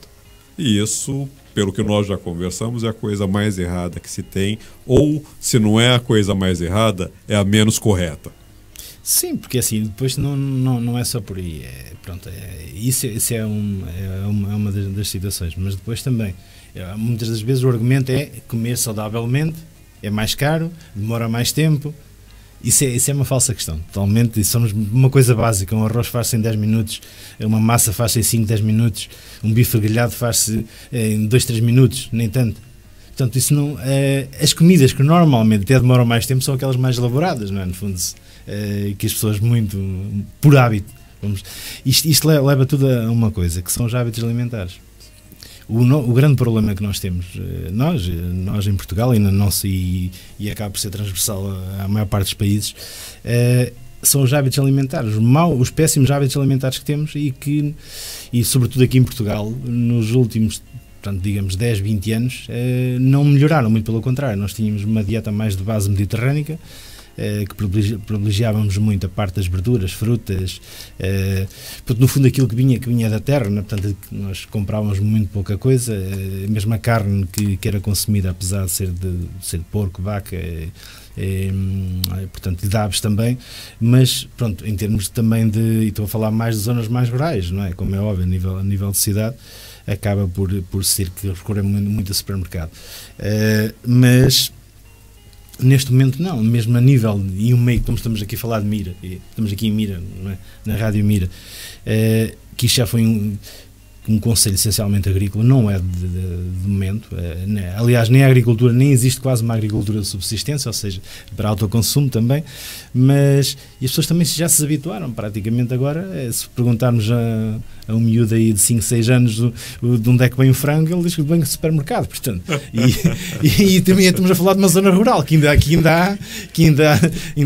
E isso, pelo que nós já conversamos, é a coisa mais errada que se tem, ou, se não é a coisa mais errada, é a menos correta. Sim, porque assim, depois não é só por aí. Isso é uma das situações, mas depois também, muitas das vezes o argumento é comer saudavelmente, é mais caro, demora mais tempo. Isso é uma falsa questão, totalmente. Somos uma coisa básica, um arroz faz-se em 10 minutos, uma massa faz-se em 5, 10 minutos, um bife grelhado faz-se em 2, 3 minutos, nem tanto. Portanto, isso não, as comidas que normalmente até demoram mais tempo são aquelas mais elaboradas, não é? No fundo, que as pessoas muito, por hábito, isto leva tudo a uma coisa, que são os hábitos alimentares. O grande problema que nós temos, nós em Portugal, e acaba por ser transversal à maior parte dos países, são os hábitos alimentares, os péssimos hábitos alimentares que temos e sobretudo aqui em Portugal, nos últimos, portanto, digamos, 10, 20 anos, não melhoraram, muito pelo contrário. Nós tínhamos uma dieta mais de base mediterrânica, que privilegiávamos muito a parte das verduras, frutas, no fundo aquilo que vinha da terra, né? Portanto, nós comprávamos muito pouca coisa, mesmo a carne que era consumida, apesar de ser de porco, vaca, portanto, de aves também, mas pronto, em termos também e estou a falar mais de zonas mais rurais, não é? Como é óbvio, a nível de cidade, acaba por ser que recorre muito a supermercado. Mas neste momento não, mesmo a nível e o meio, como estamos aqui a falar de Mira, estamos aqui em Mira, não é? Na Rádio Mira, que isto já foi um conselho essencialmente agrícola, não é de momento, aliás nem a agricultura, nem existe quase uma agricultura de subsistência, ou seja, para autoconsumo também, mas e as pessoas também já se habituaram praticamente agora, se perguntarmos a um miúdo aí de 5, 6 anos de onde é que vem o frango, ele diz que vem do supermercado, portanto, e também estamos a falar de uma zona rural, que ainda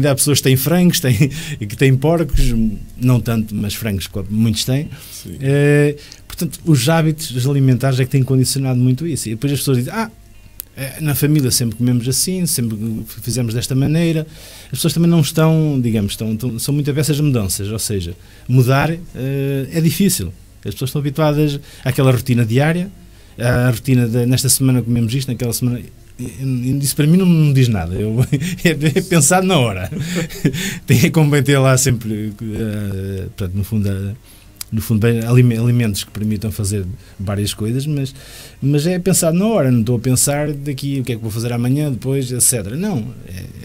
há pessoas que têm frangos, que têm porcos, não tanto, mas frangos muitos têm. Portanto, os hábitos alimentares é que têm condicionado muito isso. E depois as pessoas dizem, na família sempre comemos assim, sempre fizemos desta maneira. As pessoas também não estão, digamos, são muito avessas a mudanças, ou seja, mudar é difícil. As pessoas estão habituadas àquela rotina diária, à rotina nesta semana comemos isto, naquela semana... Isso para mim não me diz nada, é pensado na hora. Tem como bem ter lá sempre, portanto, no fundo, alimentos que permitam fazer várias coisas, mas é pensado na hora, não estou a pensar daqui o que é que vou fazer amanhã, depois, etc. Não,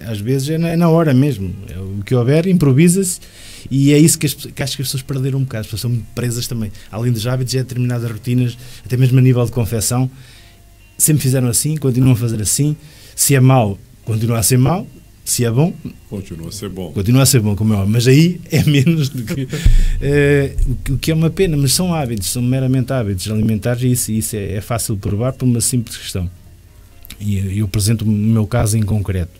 às vezes é na hora mesmo, o que houver, improvisa-se, e é isso que acho que as pessoas perderam um bocado, as pessoas são muito presas também, além dos hábitos, determinadas rotinas, até mesmo a nível de confecção, sempre fizeram assim, continuam a fazer assim, se é mau, continua a ser mau, se é bom, continua a ser bom. Continua a ser bom, como é óbvio, mas aí é menos do que... o que é uma pena, mas são hábitos, são meramente hábitos alimentares, e isso é fácil de provar por uma simples questão. E eu apresento o meu caso em concreto.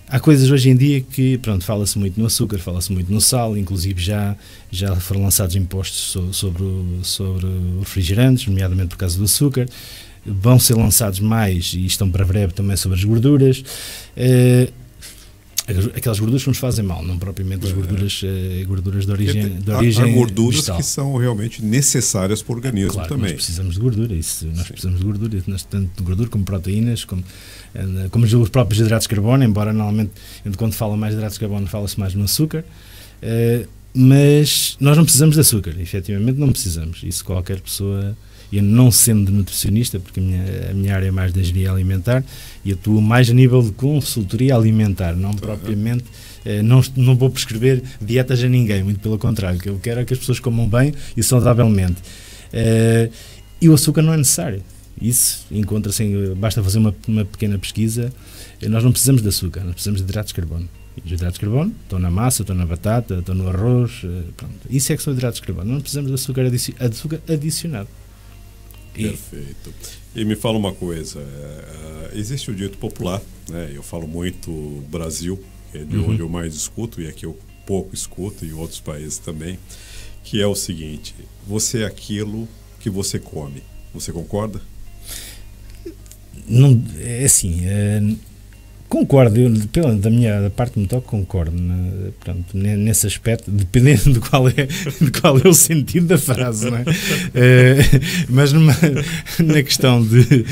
Há coisas hoje em dia que, pronto, fala-se muito no açúcar, fala-se muito no sal, inclusive já foram lançados impostos sobre os refrigerantes, nomeadamente por causa do açúcar. Vão ser lançados mais, e estão para breve também, sobre as gorduras. Aquelas gorduras que nos fazem mal, não propriamente as gorduras de origem há gorduras vegetal, que são realmente necessárias para o organismo, claro, também. Nós precisamos de gordura, precisamos de gordura, tanto de gordura como proteínas, como os próprios hidratos de carbono, embora normalmente quando fala mais de hidratos de carbono fala-se mais no açúcar, mas nós não precisamos de açúcar, efetivamente não precisamos. Isso qualquer pessoa... Eu não sendo nutricionista, porque a minha área é mais de engenharia alimentar, e atuo mais a nível de consultoria alimentar, não propriamente, não vou prescrever dietas a ninguém, muito pelo contrário, o que eu quero é que as pessoas comam bem e saudavelmente. E o açúcar não é necessário, isso encontra-se, basta fazer uma pequena pesquisa, nós não precisamos de açúcar, nós precisamos de hidratos de carbono. Os hidratos de carbono estão na massa, estão na batata, estão no arroz, pronto. Isso é que são hidratos de carbono, não precisamos de açúcar adicionado. Perfeito. E me fala uma coisa, existe o dito popular, né? Eu falo muito Brasil, que é de onde eu mais escuto, e aqui eu pouco escuto, e em outros países também, que é o seguinte: você é aquilo que você come. Você concorda? Não, é assim, concordo, da parte que me toca, concordo, né? Portanto, nesse aspecto, dependendo de qual é o sentido da frase, não é? Mas na questão de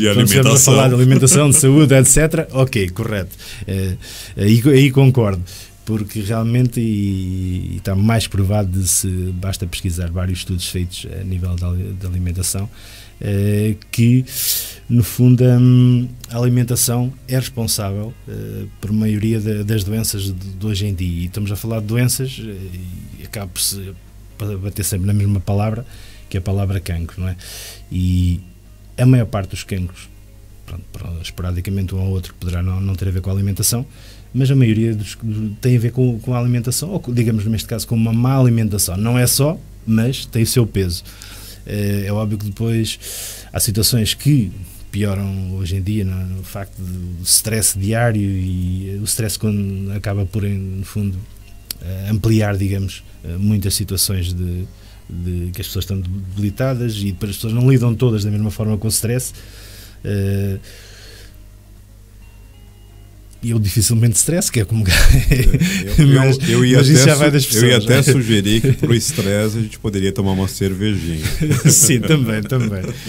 alimentação, a falar de alimentação, de saúde, etc., ok, correto, aí concordo, porque realmente, e está mais provado, basta pesquisar vários estudos feitos a nível da alimentação, que no fundo a alimentação é responsável por maioria das doenças de hoje em dia, e estamos a falar de doenças e acaba por se bater sempre na mesma palavra, que é a palavra cancro, não é? E A maior parte dos cancros, esporadicamente um ou outro, poderá não ter a ver com a alimentação, mas a maioria tem a ver com a alimentação, ou digamos neste caso com uma má alimentação. Não é só, mas tem o seu peso. É óbvio que depois há situações que pioram hoje em dia no facto do stress diário, e o stress quando acaba por, no fundo, ampliar, digamos, muitas situações de que as pessoas estão debilitadas, e depois as pessoas não lidam todas da mesma forma com o stress. E eu dificilmente stress, que é como eu ia até sugerir que para o stress a gente poderia tomar uma cervejinha. Sim, também.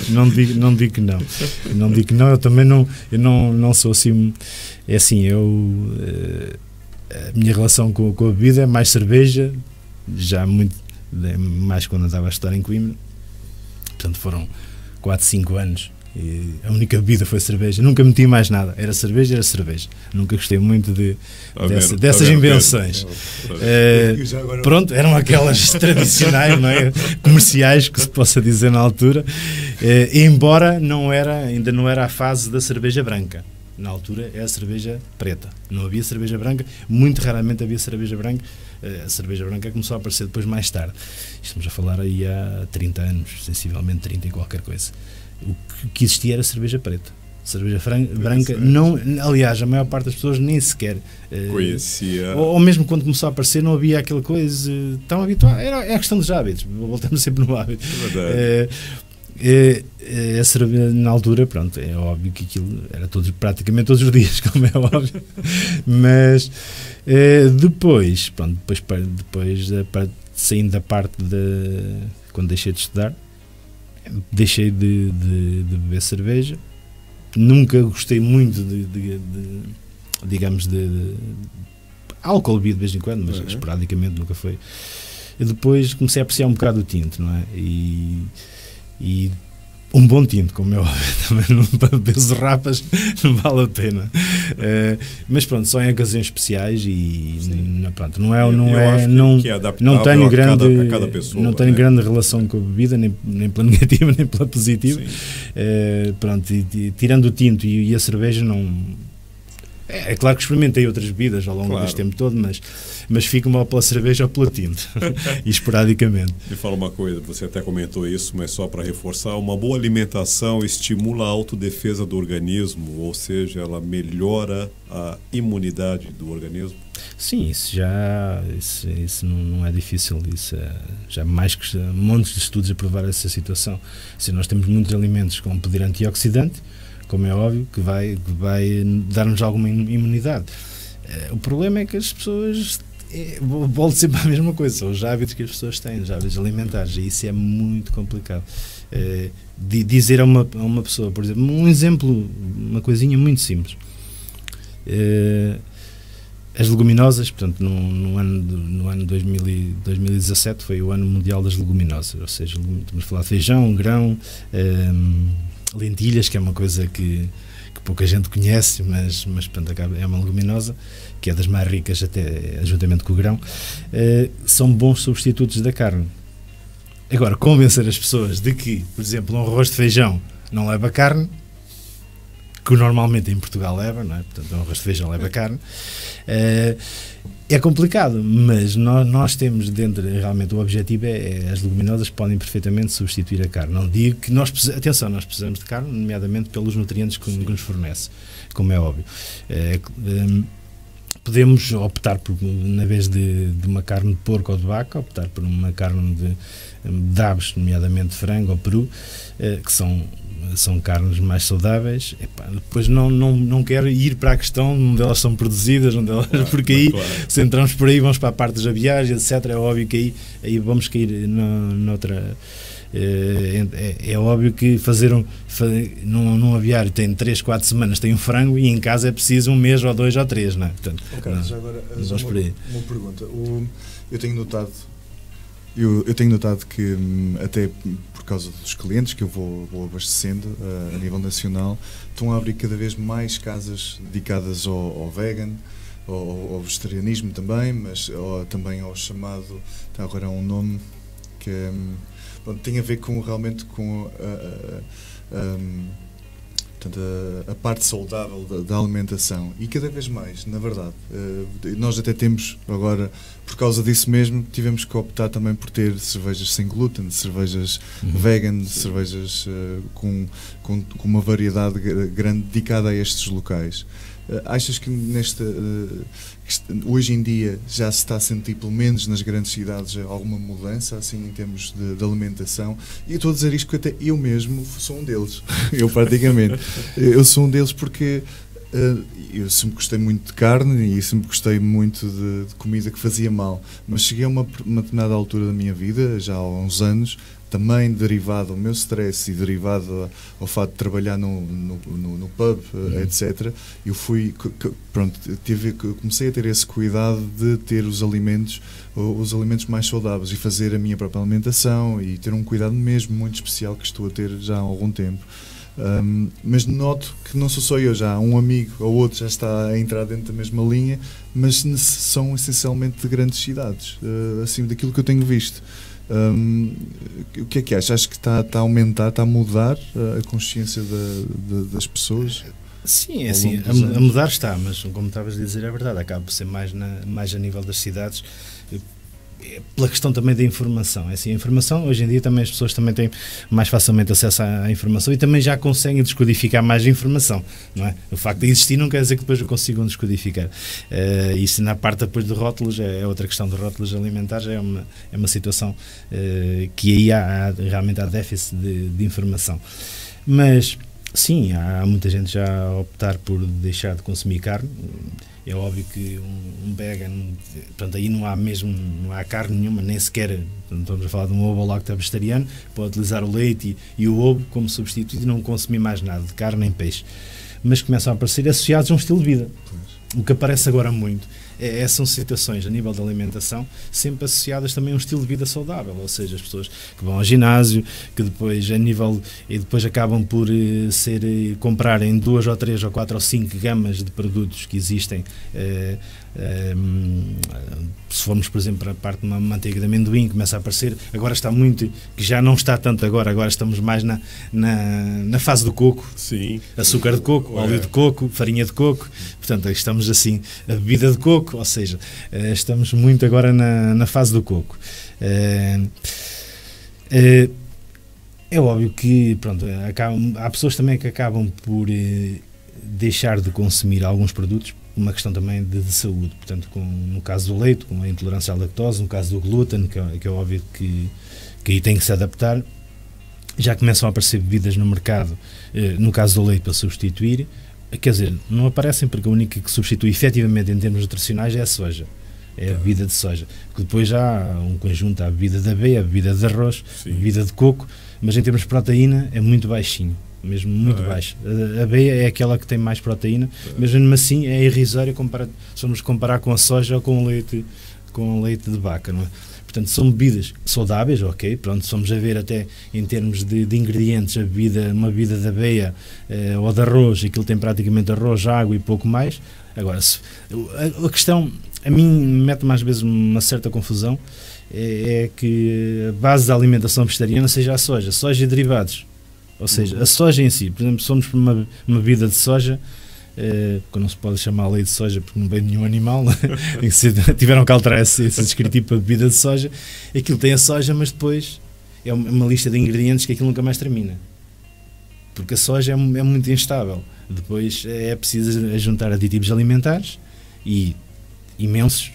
Não digo que não. Não digo que não, eu também não sou assim. É assim, a minha relação com a bebida é mais cerveja, já muito mais quando andava a estudar em Coimbra. Portanto, foram 4, 5 anos. E a única bebida foi cerveja, nunca meti mais nada, era cerveja. Nunca gostei muito dessas invenções. Pronto, eram aquelas tradicionais, não é? Comerciais, que se possa dizer na altura, embora ainda não era a fase da cerveja branca. Na altura é a cerveja preta, não havia cerveja branca, muito raramente havia cerveja branca. A cerveja branca começou a aparecer depois, mais tarde. Estamos a falar aí há 30 anos, sensivelmente 30 e qualquer coisa. O que existia era cerveja preta. Cerveja branca, não, aliás, a maior parte das pessoas nem sequer conhecia. Ou mesmo quando começou a aparecer, não havia aquela coisa tão habitual. É a questão dos hábitos, voltamos sempre no hábito. Na altura, pronto, é óbvio que aquilo era praticamente todos os dias, como é óbvio. Mas depois saindo da parte quando deixei de estudar, deixei de beber cerveja. Nunca gostei muito digamos, de álcool, bebido de vez em quando, mas esporadicamente nunca foi. E depois comecei a apreciar um bocado o tinto, não é? E um bom tinto, como é óbvio, também para beber rapas não vale a pena. Mas pronto, só em ocasiões especiais, e pronto, não tenho grande relação com a bebida, nem pela negativa nem pela positiva. Pronto, e tirando o tinto e a cerveja, não. É claro que experimentei outras bebidas ao longo deste tempo todo, mas fico mal pela cerveja ou pelo tinto, e esporadicamente. Me fala uma coisa, você até comentou isso, mas só para reforçar, uma boa alimentação estimula a autodefesa do organismo, ou seja, ela melhora a imunidade do organismo? Sim, isso não é difícil, isso já mais que montes de estudos a provar essa situação. Se nós temos muitos alimentos com poder antioxidante, como é óbvio, que vai dar-nos alguma imunidade. O problema é que as pessoas, volto sempre à mesma coisa, são os hábitos que as pessoas têm, os hábitos alimentares, e isso é muito complicado. Dizer a uma pessoa, por exemplo, um exemplo, uma coisinha muito simples. As leguminosas, portanto, no ano 2017 foi o ano mundial das leguminosas, ou seja, estamos a falar de feijão, grão, lentilhas, que é uma coisa que pouca gente conhece, mas portanto, é uma leguminosa, que é das mais ricas até, juntamente com o grão. São bons substitutos da carne. Agora, convencer as pessoas de que, por exemplo, um arroz de feijão não leva carne, que normalmente em Portugal leva, não é? Portanto, um arroz de feijão leva carne, é complicado, mas nós temos dentro, realmente o objetivo as leguminosas podem perfeitamente substituir a carne. Não digo que nós precisamos de carne, nomeadamente pelos nutrientes que nos fornece, como é óbvio. Podemos optar por, na vez de uma carne de porco ou de vaca, optar por uma carne de aves, nomeadamente de frango ou peru, que são carnes mais saudáveis. Depois não quero ir para a questão onde elas são produzidas, porque aí, se entramos por aí, vamos para a parte dos aviários, etc. É óbvio que aí vamos cair noutra. É óbvio que num aviário tem 3, 4 semanas tem um frango, e em casa é preciso 1 mês ou 2 ou 3, não é? Portanto, já agora, uma pergunta. Eu tenho notado que, até por causa dos clientes que eu vou abastecendo a nível nacional, estão a abrir cada vez mais casas dedicadas ao vegan, ao vegetarianismo também, mas também ao chamado, agora há um nome que tem a ver realmente com Portanto, a parte saudável da alimentação. E cada vez mais, na verdade. Nós até temos agora, por causa disso mesmo, tivemos que optar também por ter cervejas sem glúten, cervejas vegan, cervejas com uma variedade grande dedicada a estes locais. Achas que hoje em dia já se está a sentir, pelo menos nas grandes cidades, alguma mudança assim em termos de alimentação? E eu estou a dizer isto porque até eu mesmo sou um deles. Eu praticamente. Eu sou um deles porque eu sempre gostei muito de carne e sempre gostei muito de comida que fazia mal. Mas cheguei a uma determinada altura da minha vida, já há uns anos, também derivado ao meu stress e derivado ao fato de trabalhar no pub, etc., eu comecei a ter esse cuidado de ter os alimentos mais saudáveis e fazer a minha própria alimentação e ter um cuidado mesmo muito especial que estou a ter já há algum tempo. Mas noto que não sou só eu, já um amigo ou outro já está a entrar dentro da mesma linha, mas são essencialmente de grandes cidades, assim daquilo que eu tenho visto. O que é que achas? Acho que está a aumentar, está a mudar a consciência das pessoas? Sim, é assim, a mudar está, mas como estavas a dizer, é verdade, acaba por ser mais a nível das cidades, pela questão também da informação. É assim, a informação, hoje em dia também as pessoas também têm mais facilmente acesso à informação e também já conseguem descodificar mais informação, não é? O facto de existir não quer dizer que depois o consigam descodificar. Isso na parte depois de rótulos, é outra questão de rótulos alimentares, é uma situação que aí realmente há déficit de informação. Mas sim, há muita gente já a optar por deixar de consumir carne. É óbvio que um vegan, portanto, aí não há carne nenhuma, nem sequer, estamos a falar de um ovo lacto vegetariano, pode utilizar o leite e o ovo como substituto e não consumir mais nada de carne nem peixe. Mas começam a aparecer associados a um estilo de vida. O que aparece agora muito são situações a nível da alimentação sempre associadas também a um estilo de vida saudável, ou seja, as pessoas que vão ao ginásio, que depois depois acabam por comprarem 2 ou 3 ou 4 ou 5 gamas de produtos que existem. Se formos, por exemplo, para a parte de uma manteiga de amendoim, começa a aparecer, agora está muito, que já não está tanto agora estamos mais na fase do coco. Sim. Açúcar de coco, óleo de coco, farinha de coco, portanto estamos assim, a bebida de coco, ou seja, estamos muito agora na fase do coco. É óbvio que pronto, há pessoas também que acabam por deixar de consumir alguns produtos, uma questão também de saúde, portanto, no caso do leite, com a intolerância à lactose, no caso do glúten, que é óbvio que aí tem que se adaptar, já começam a aparecer bebidas no mercado, no caso do leite, para substituir, quer dizer, não aparecem porque a única que substitui efetivamente em termos nutricionais é a soja, é a bebida de soja, porque depois já há um conjunto, há a bebida de aveia, a bebida de arroz, a bebida de coco, mas em termos de proteína é muito baixinho. Mesmo muito baixo. A aveia é aquela que tem mais proteína, mas mesmo assim é irrisória se formos comparar com a soja ou com o leite de vaca, não é? Portanto, são bebidas saudáveis, ok, pronto, se vamos a ver até em termos de ingredientes, uma bebida de aveia ou de arroz, aquilo tem praticamente arroz, água e pouco mais. Agora, a questão, a mim mete-me às vezes uma certa confusão, é que a base da alimentação vegetariana seja a soja e derivados. Ou seja, a soja em si, por exemplo, se formos para uma bebida de soja, que não se pode chamar leite de soja porque não vem nenhum animal, tiveram que alterar esse descritivo para bebida de soja, aquilo tem a soja, mas depois é uma lista de ingredientes que aquilo nunca mais termina. Porque a soja é muito instável. Depois é preciso juntar aditivos alimentares e imensos.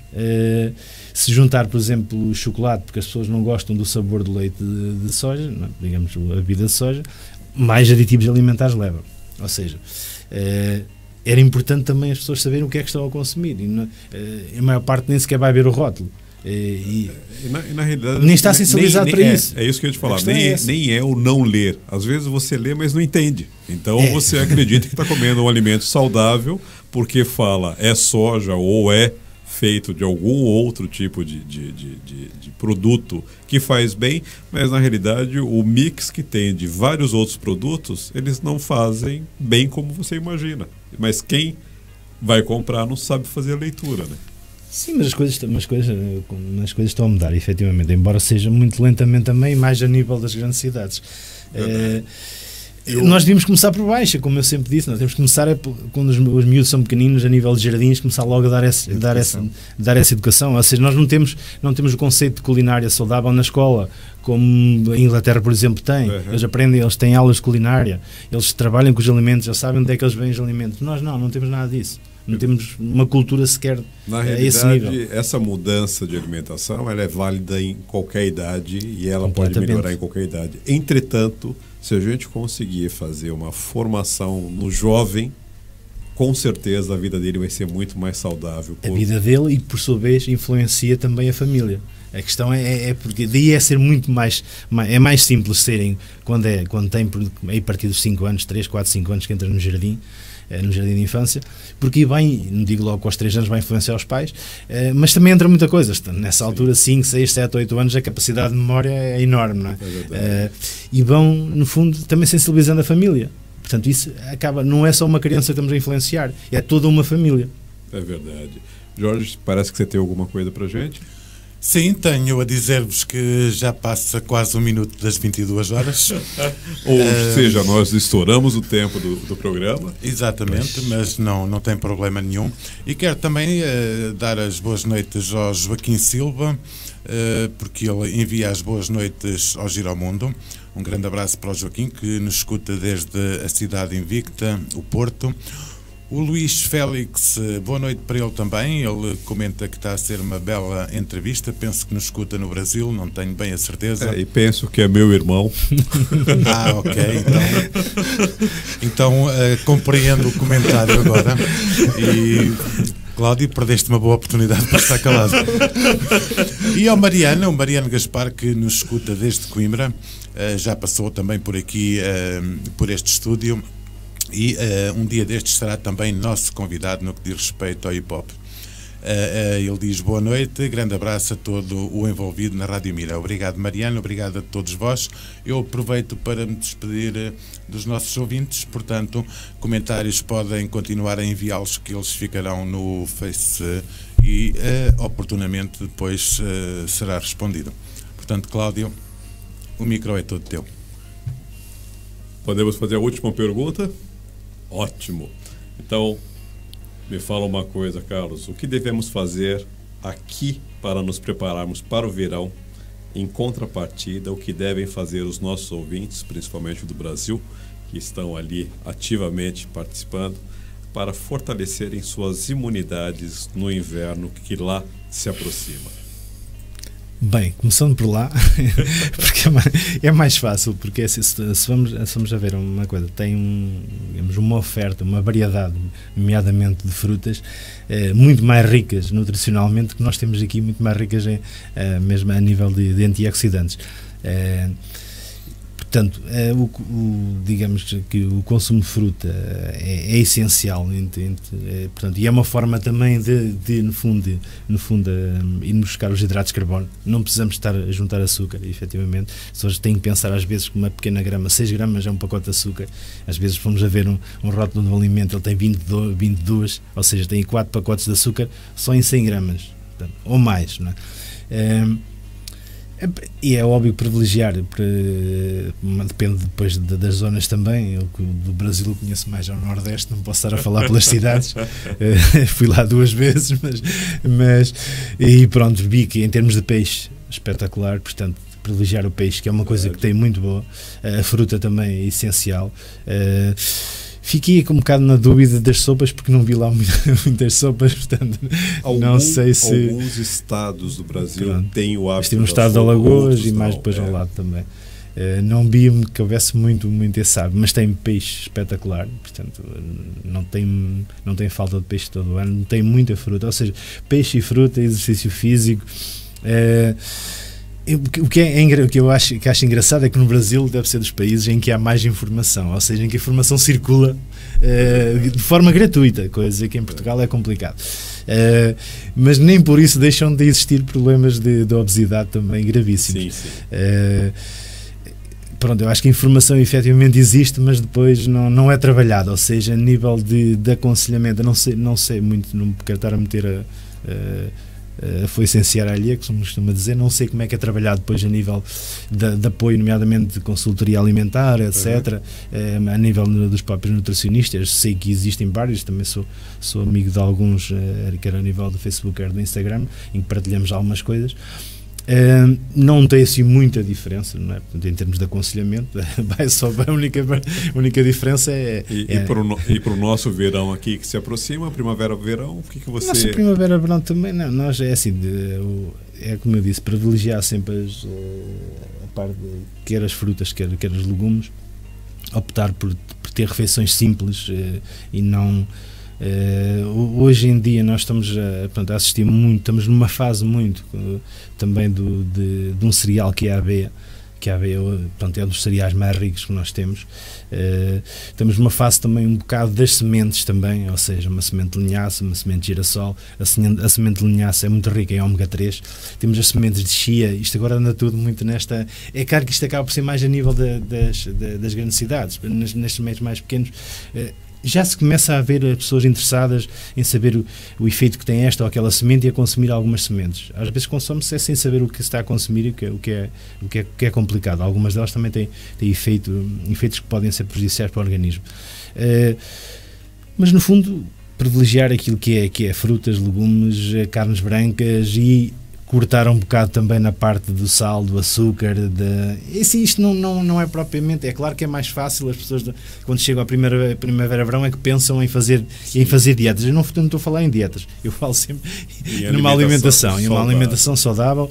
Se juntar, por exemplo, o chocolate, porque as pessoas não gostam do sabor do leite de soja, não, digamos, a bebida de soja, mais aditivos alimentares leva. Ou seja, era importante também as pessoas saberem o que é que estão a consumir. E a maior parte nem sequer vai ver o rótulo. Na realidade, nem está sensibilizado para isso. É isso que eu ia te falar. Nem é o não ler. Às vezes você lê, mas não entende. Então você acredita que está comendo um alimento saudável porque fala é soja ou é feito de algum outro tipo de produto que faz bem, mas na realidade o mix que tem de vários outros produtos, eles não fazem bem como você imagina. Mas quem vai comprar não sabe fazer a leitura, né? Sim, mas as coisas estão a mudar, efetivamente, embora seja muito lentamente também, mais a nível das grandes cidades. Nós devíamos começar por baixo, como eu sempre disse. Nós temos que começar, quando os miúdos são pequeninos, a nível de jardins, começar logo a dar essa educação. Ou seja, nós não temos o conceito de culinária saudável na escola, como a Inglaterra, por exemplo, tem. Eles aprendem, eles têm aulas de culinária, eles trabalham com os alimentos, já sabem onde é que eles vêm os alimentos. Nós não temos nada disso. Não temos uma cultura sequer a esse nível. Essa mudança de alimentação, ela é válida em qualquer idade e ela pode melhorar em qualquer idade. Entretanto, se a gente conseguir fazer uma formação no jovem, com certeza a vida dele vai ser muito mais saudável. A vida dele e, por sua vez, influencia também a família. A questão é porque daí é ser muito mais... É mais simples serem, quando tem a partir dos 5 anos, 3, 4, 5 anos que entra no jardim de infância, porque aí não digo logo que aos 3 anos vai influenciar os pais, mas também entra muita coisa. Nessa altura, 5, 6, 7, 8 anos, a capacidade de memória é enorme, não é? E vão, no fundo, também sensibilizando a família. Portanto, isso acaba, não é só uma criança que estamos a influenciar, é toda uma família. É verdade. Jorge, parece que você tem alguma coisa para a gente? Sim, tenho a dizer-vos que já passa quase 1 minuto das 22 horas. Ou seja, nós estouramos o tempo do programa. Exatamente, mas não tem problema nenhum. E quero também dar as boas noites ao Joaquim Silva, porque ele envia as boas noites ao Giro ao Mundo. Um grande abraço para o Joaquim, que nos escuta desde a cidade invicta, o Porto. O Luís Félix, boa noite para ele também. Ele comenta que está a ser uma bela entrevista. Penso que nos escuta no Brasil, não tenho bem a certeza. E penso que é meu irmão. Ok. Então compreendo o comentário agora. E, Cláudio, perdeste uma boa oportunidade para estar calado. E ao Mariano, o Mariano Gaspar, que nos escuta desde Coimbra, já passou também por aqui, por este estúdio. E um dia destes será também nosso convidado no que diz respeito ao hip-hop. Ele diz boa noite, grande abraço a todo o envolvido na Rádio Mira. Obrigado, Mariano, obrigado a todos vós. Eu aproveito para me despedir dos nossos ouvintes, portanto, comentários podem continuar a enviá-los, que eles ficarão no Face e oportunamente depois será respondido. Portanto, Cláudio, o micro é todo teu. Podemos fazer a última pergunta? Ótimo. Então, me fala uma coisa, Carlos. O que devemos fazer aqui para nos prepararmos para o verão? Em contrapartida, o que devem fazer os nossos ouvintes, principalmente do Brasil, que estão ali ativamente participando, para fortalecerem suas imunidades no inverno que lá se aproxima? Bem, começando por lá, porque é mais fácil, porque se vamos a ver uma coisa, tem digamos, uma oferta, uma variedade, nomeadamente de frutas, muito mais ricas nutricionalmente, que nós temos aqui, muito mais ricas mesmo a nível de antioxidantes. Portanto, digamos que o consumo de fruta é essencial, portanto, e é uma forma também de no fundo, ir buscar os hidratos de carbono. Não precisamos estar a juntar açúcar, efetivamente. As pessoas têm que pensar às vezes que uma pequena grama, 6 gramas é um pacote de açúcar. Às vezes vamos a ver um rótulo de um alimento, ele tem 22, ou seja, tem 4 pacotes de açúcar só em 100 gramas, portanto, ou mais, não é? E é óbvio privilegiar, depende depois das zonas também. Eu do Brasil eu conheço mais ao Nordeste, não posso estar a falar pelas cidades, fui lá 2 vezes, mas e pronto, vi que em termos de peixe, espetacular, portanto, privilegiar o peixe, que é uma coisa que tem muito boa, a fruta também é essencial. Fiquei com um bocado na dúvida das sopas, porque não vi lá muitas sopas, portanto, não sei se... Alguns estados do Brasil têm o hábito. Estive no estado de Alagoas e mais depois ao lado também. Não vi-me que houvesse muito esse hábito, mas tem peixe espetacular, portanto, não tem falta de peixe todo o ano, tem muita fruta, ou seja, peixe e fruta, exercício físico. O que eu acho engraçado é que no Brasil deve ser dos países em que há mais informação, ou seja, em que a informação circula de forma gratuita, coisa que em Portugal é complicado. Mas nem por isso deixam de existir problemas de obesidade também gravíssimos. Sim. Pronto, eu acho que a informação efetivamente existe, mas depois não é trabalhada, ou seja, a nível de aconselhamento, não sei muito, não quero estar a meter foi sem sear a alheia, que se costuma dizer. Não sei como é que é trabalhado depois a nível de apoio, nomeadamente de consultoria alimentar, etc. A nível dos próprios nutricionistas. Sei que existem vários, também sou amigo de alguns, quer a nível do Facebook, quer do Instagram, em que partilhamos algumas coisas. Não tem assim muita diferença, não é? Portanto, em termos de aconselhamento, vai só a única diferença é. E para o nosso verão aqui que se aproxima, primavera-verão, o que você. Nossa primavera-verão também, não, nós é assim, é como eu disse, privilegiar sempre a parte quer as frutas, quer os legumes, optar por ter refeições simples e não. Hoje em dia nós estamos a assistir muito, estamos numa fase muito também de um cereal que é a aveia, portanto, é um dos cereais mais ricos que nós temos. Estamos numa fase também um bocado das sementes também, ou seja, uma semente de linhaça, uma semente de girassol. A semente de linhaça é muito rica em ômega 3. Temos as sementes de chia. Isto agora anda tudo muito nesta. É claro que isto acaba por ser mais a nível das grandes cidades, nestes meios mais pequenos. Já se começa a ver pessoas interessadas em saber o efeito que tem esta ou aquela semente e a consumir algumas sementes. Às vezes consome-se sem saber o que se está a consumir e o que é complicado. Algumas delas também têm efeitos que podem ser prejudiciais para o organismo. Mas, no fundo, privilegiar aquilo que é frutas, legumes, carnes brancas e cortar um bocado também na parte do sal, do açúcar. Isto não é propriamente. É claro que é mais fácil, as pessoas, quando chegam à primavera-verão, é que pensam em fazer dietas. Eu não estou a falar em dietas, eu falo sempre numa alimentação saudável.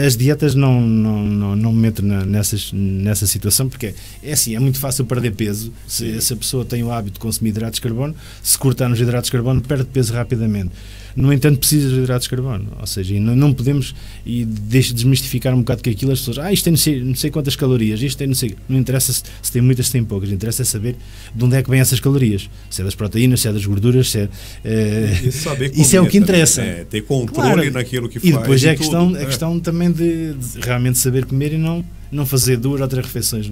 As dietas não me meto nessa situação, porque é assim, é muito fácil perder peso. Se a pessoa tem o hábito de consumir hidratos de carbono, se cortar nos hidratos de carbono, perde peso rapidamente. No entanto, precisa de hidratos de carbono, ou seja, não podemos, e deixa de desmistificar um bocado que aquilo, as pessoas, isto tem não sei quantas calorias, isto tem não interessa se tem muitas, se tem poucas, interessa saber de onde é que vêm essas calorias, se é das proteínas, se é das gorduras, se é, isso é o que interessa. Ter controle naquilo que faz. E depois é a questão também de realmente saber comer e não fazer 2 ou 3 refeições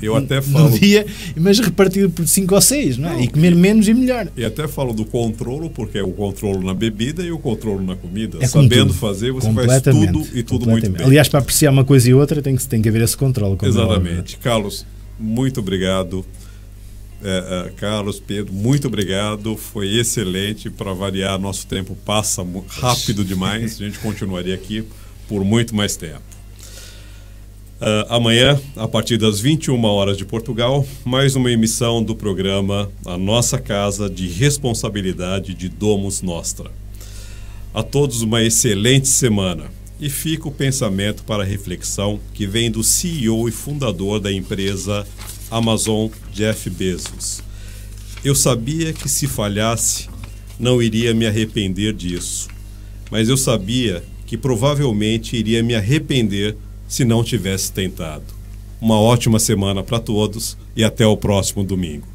eu até falo no dia, mas repartido por 5 ou 6, não é? E comer menos e melhor. E até falo do controlo, porque é o controlo na bebida e o controlo na comida. Sabendo fazer, você faz tudo e tudo muito bem. Aliás, para apreciar uma coisa e outra tem que haver esse controle. Exatamente. Carlos, muito obrigado. Carlos, Pedro, muito obrigado. Foi excelente. Para variar, nosso tempo passa rápido demais. A gente continuaria aqui por muito mais tempo. Amanhã, a partir das 21 horas de Portugal, mais uma emissão do programa A Nossa Casa de Responsabilidade de Domus Nostra. A todos uma excelente semana. E fica o pensamento para reflexão que vem do CEO e fundador da empresa Amazon, Jeff Bezos. Eu sabia que se falhasse, não iria me arrepender disso. Mas eu sabia que provavelmente iria me arrepender se não tivesse tentado. Uma ótima semana para todos e até o próximo domingo.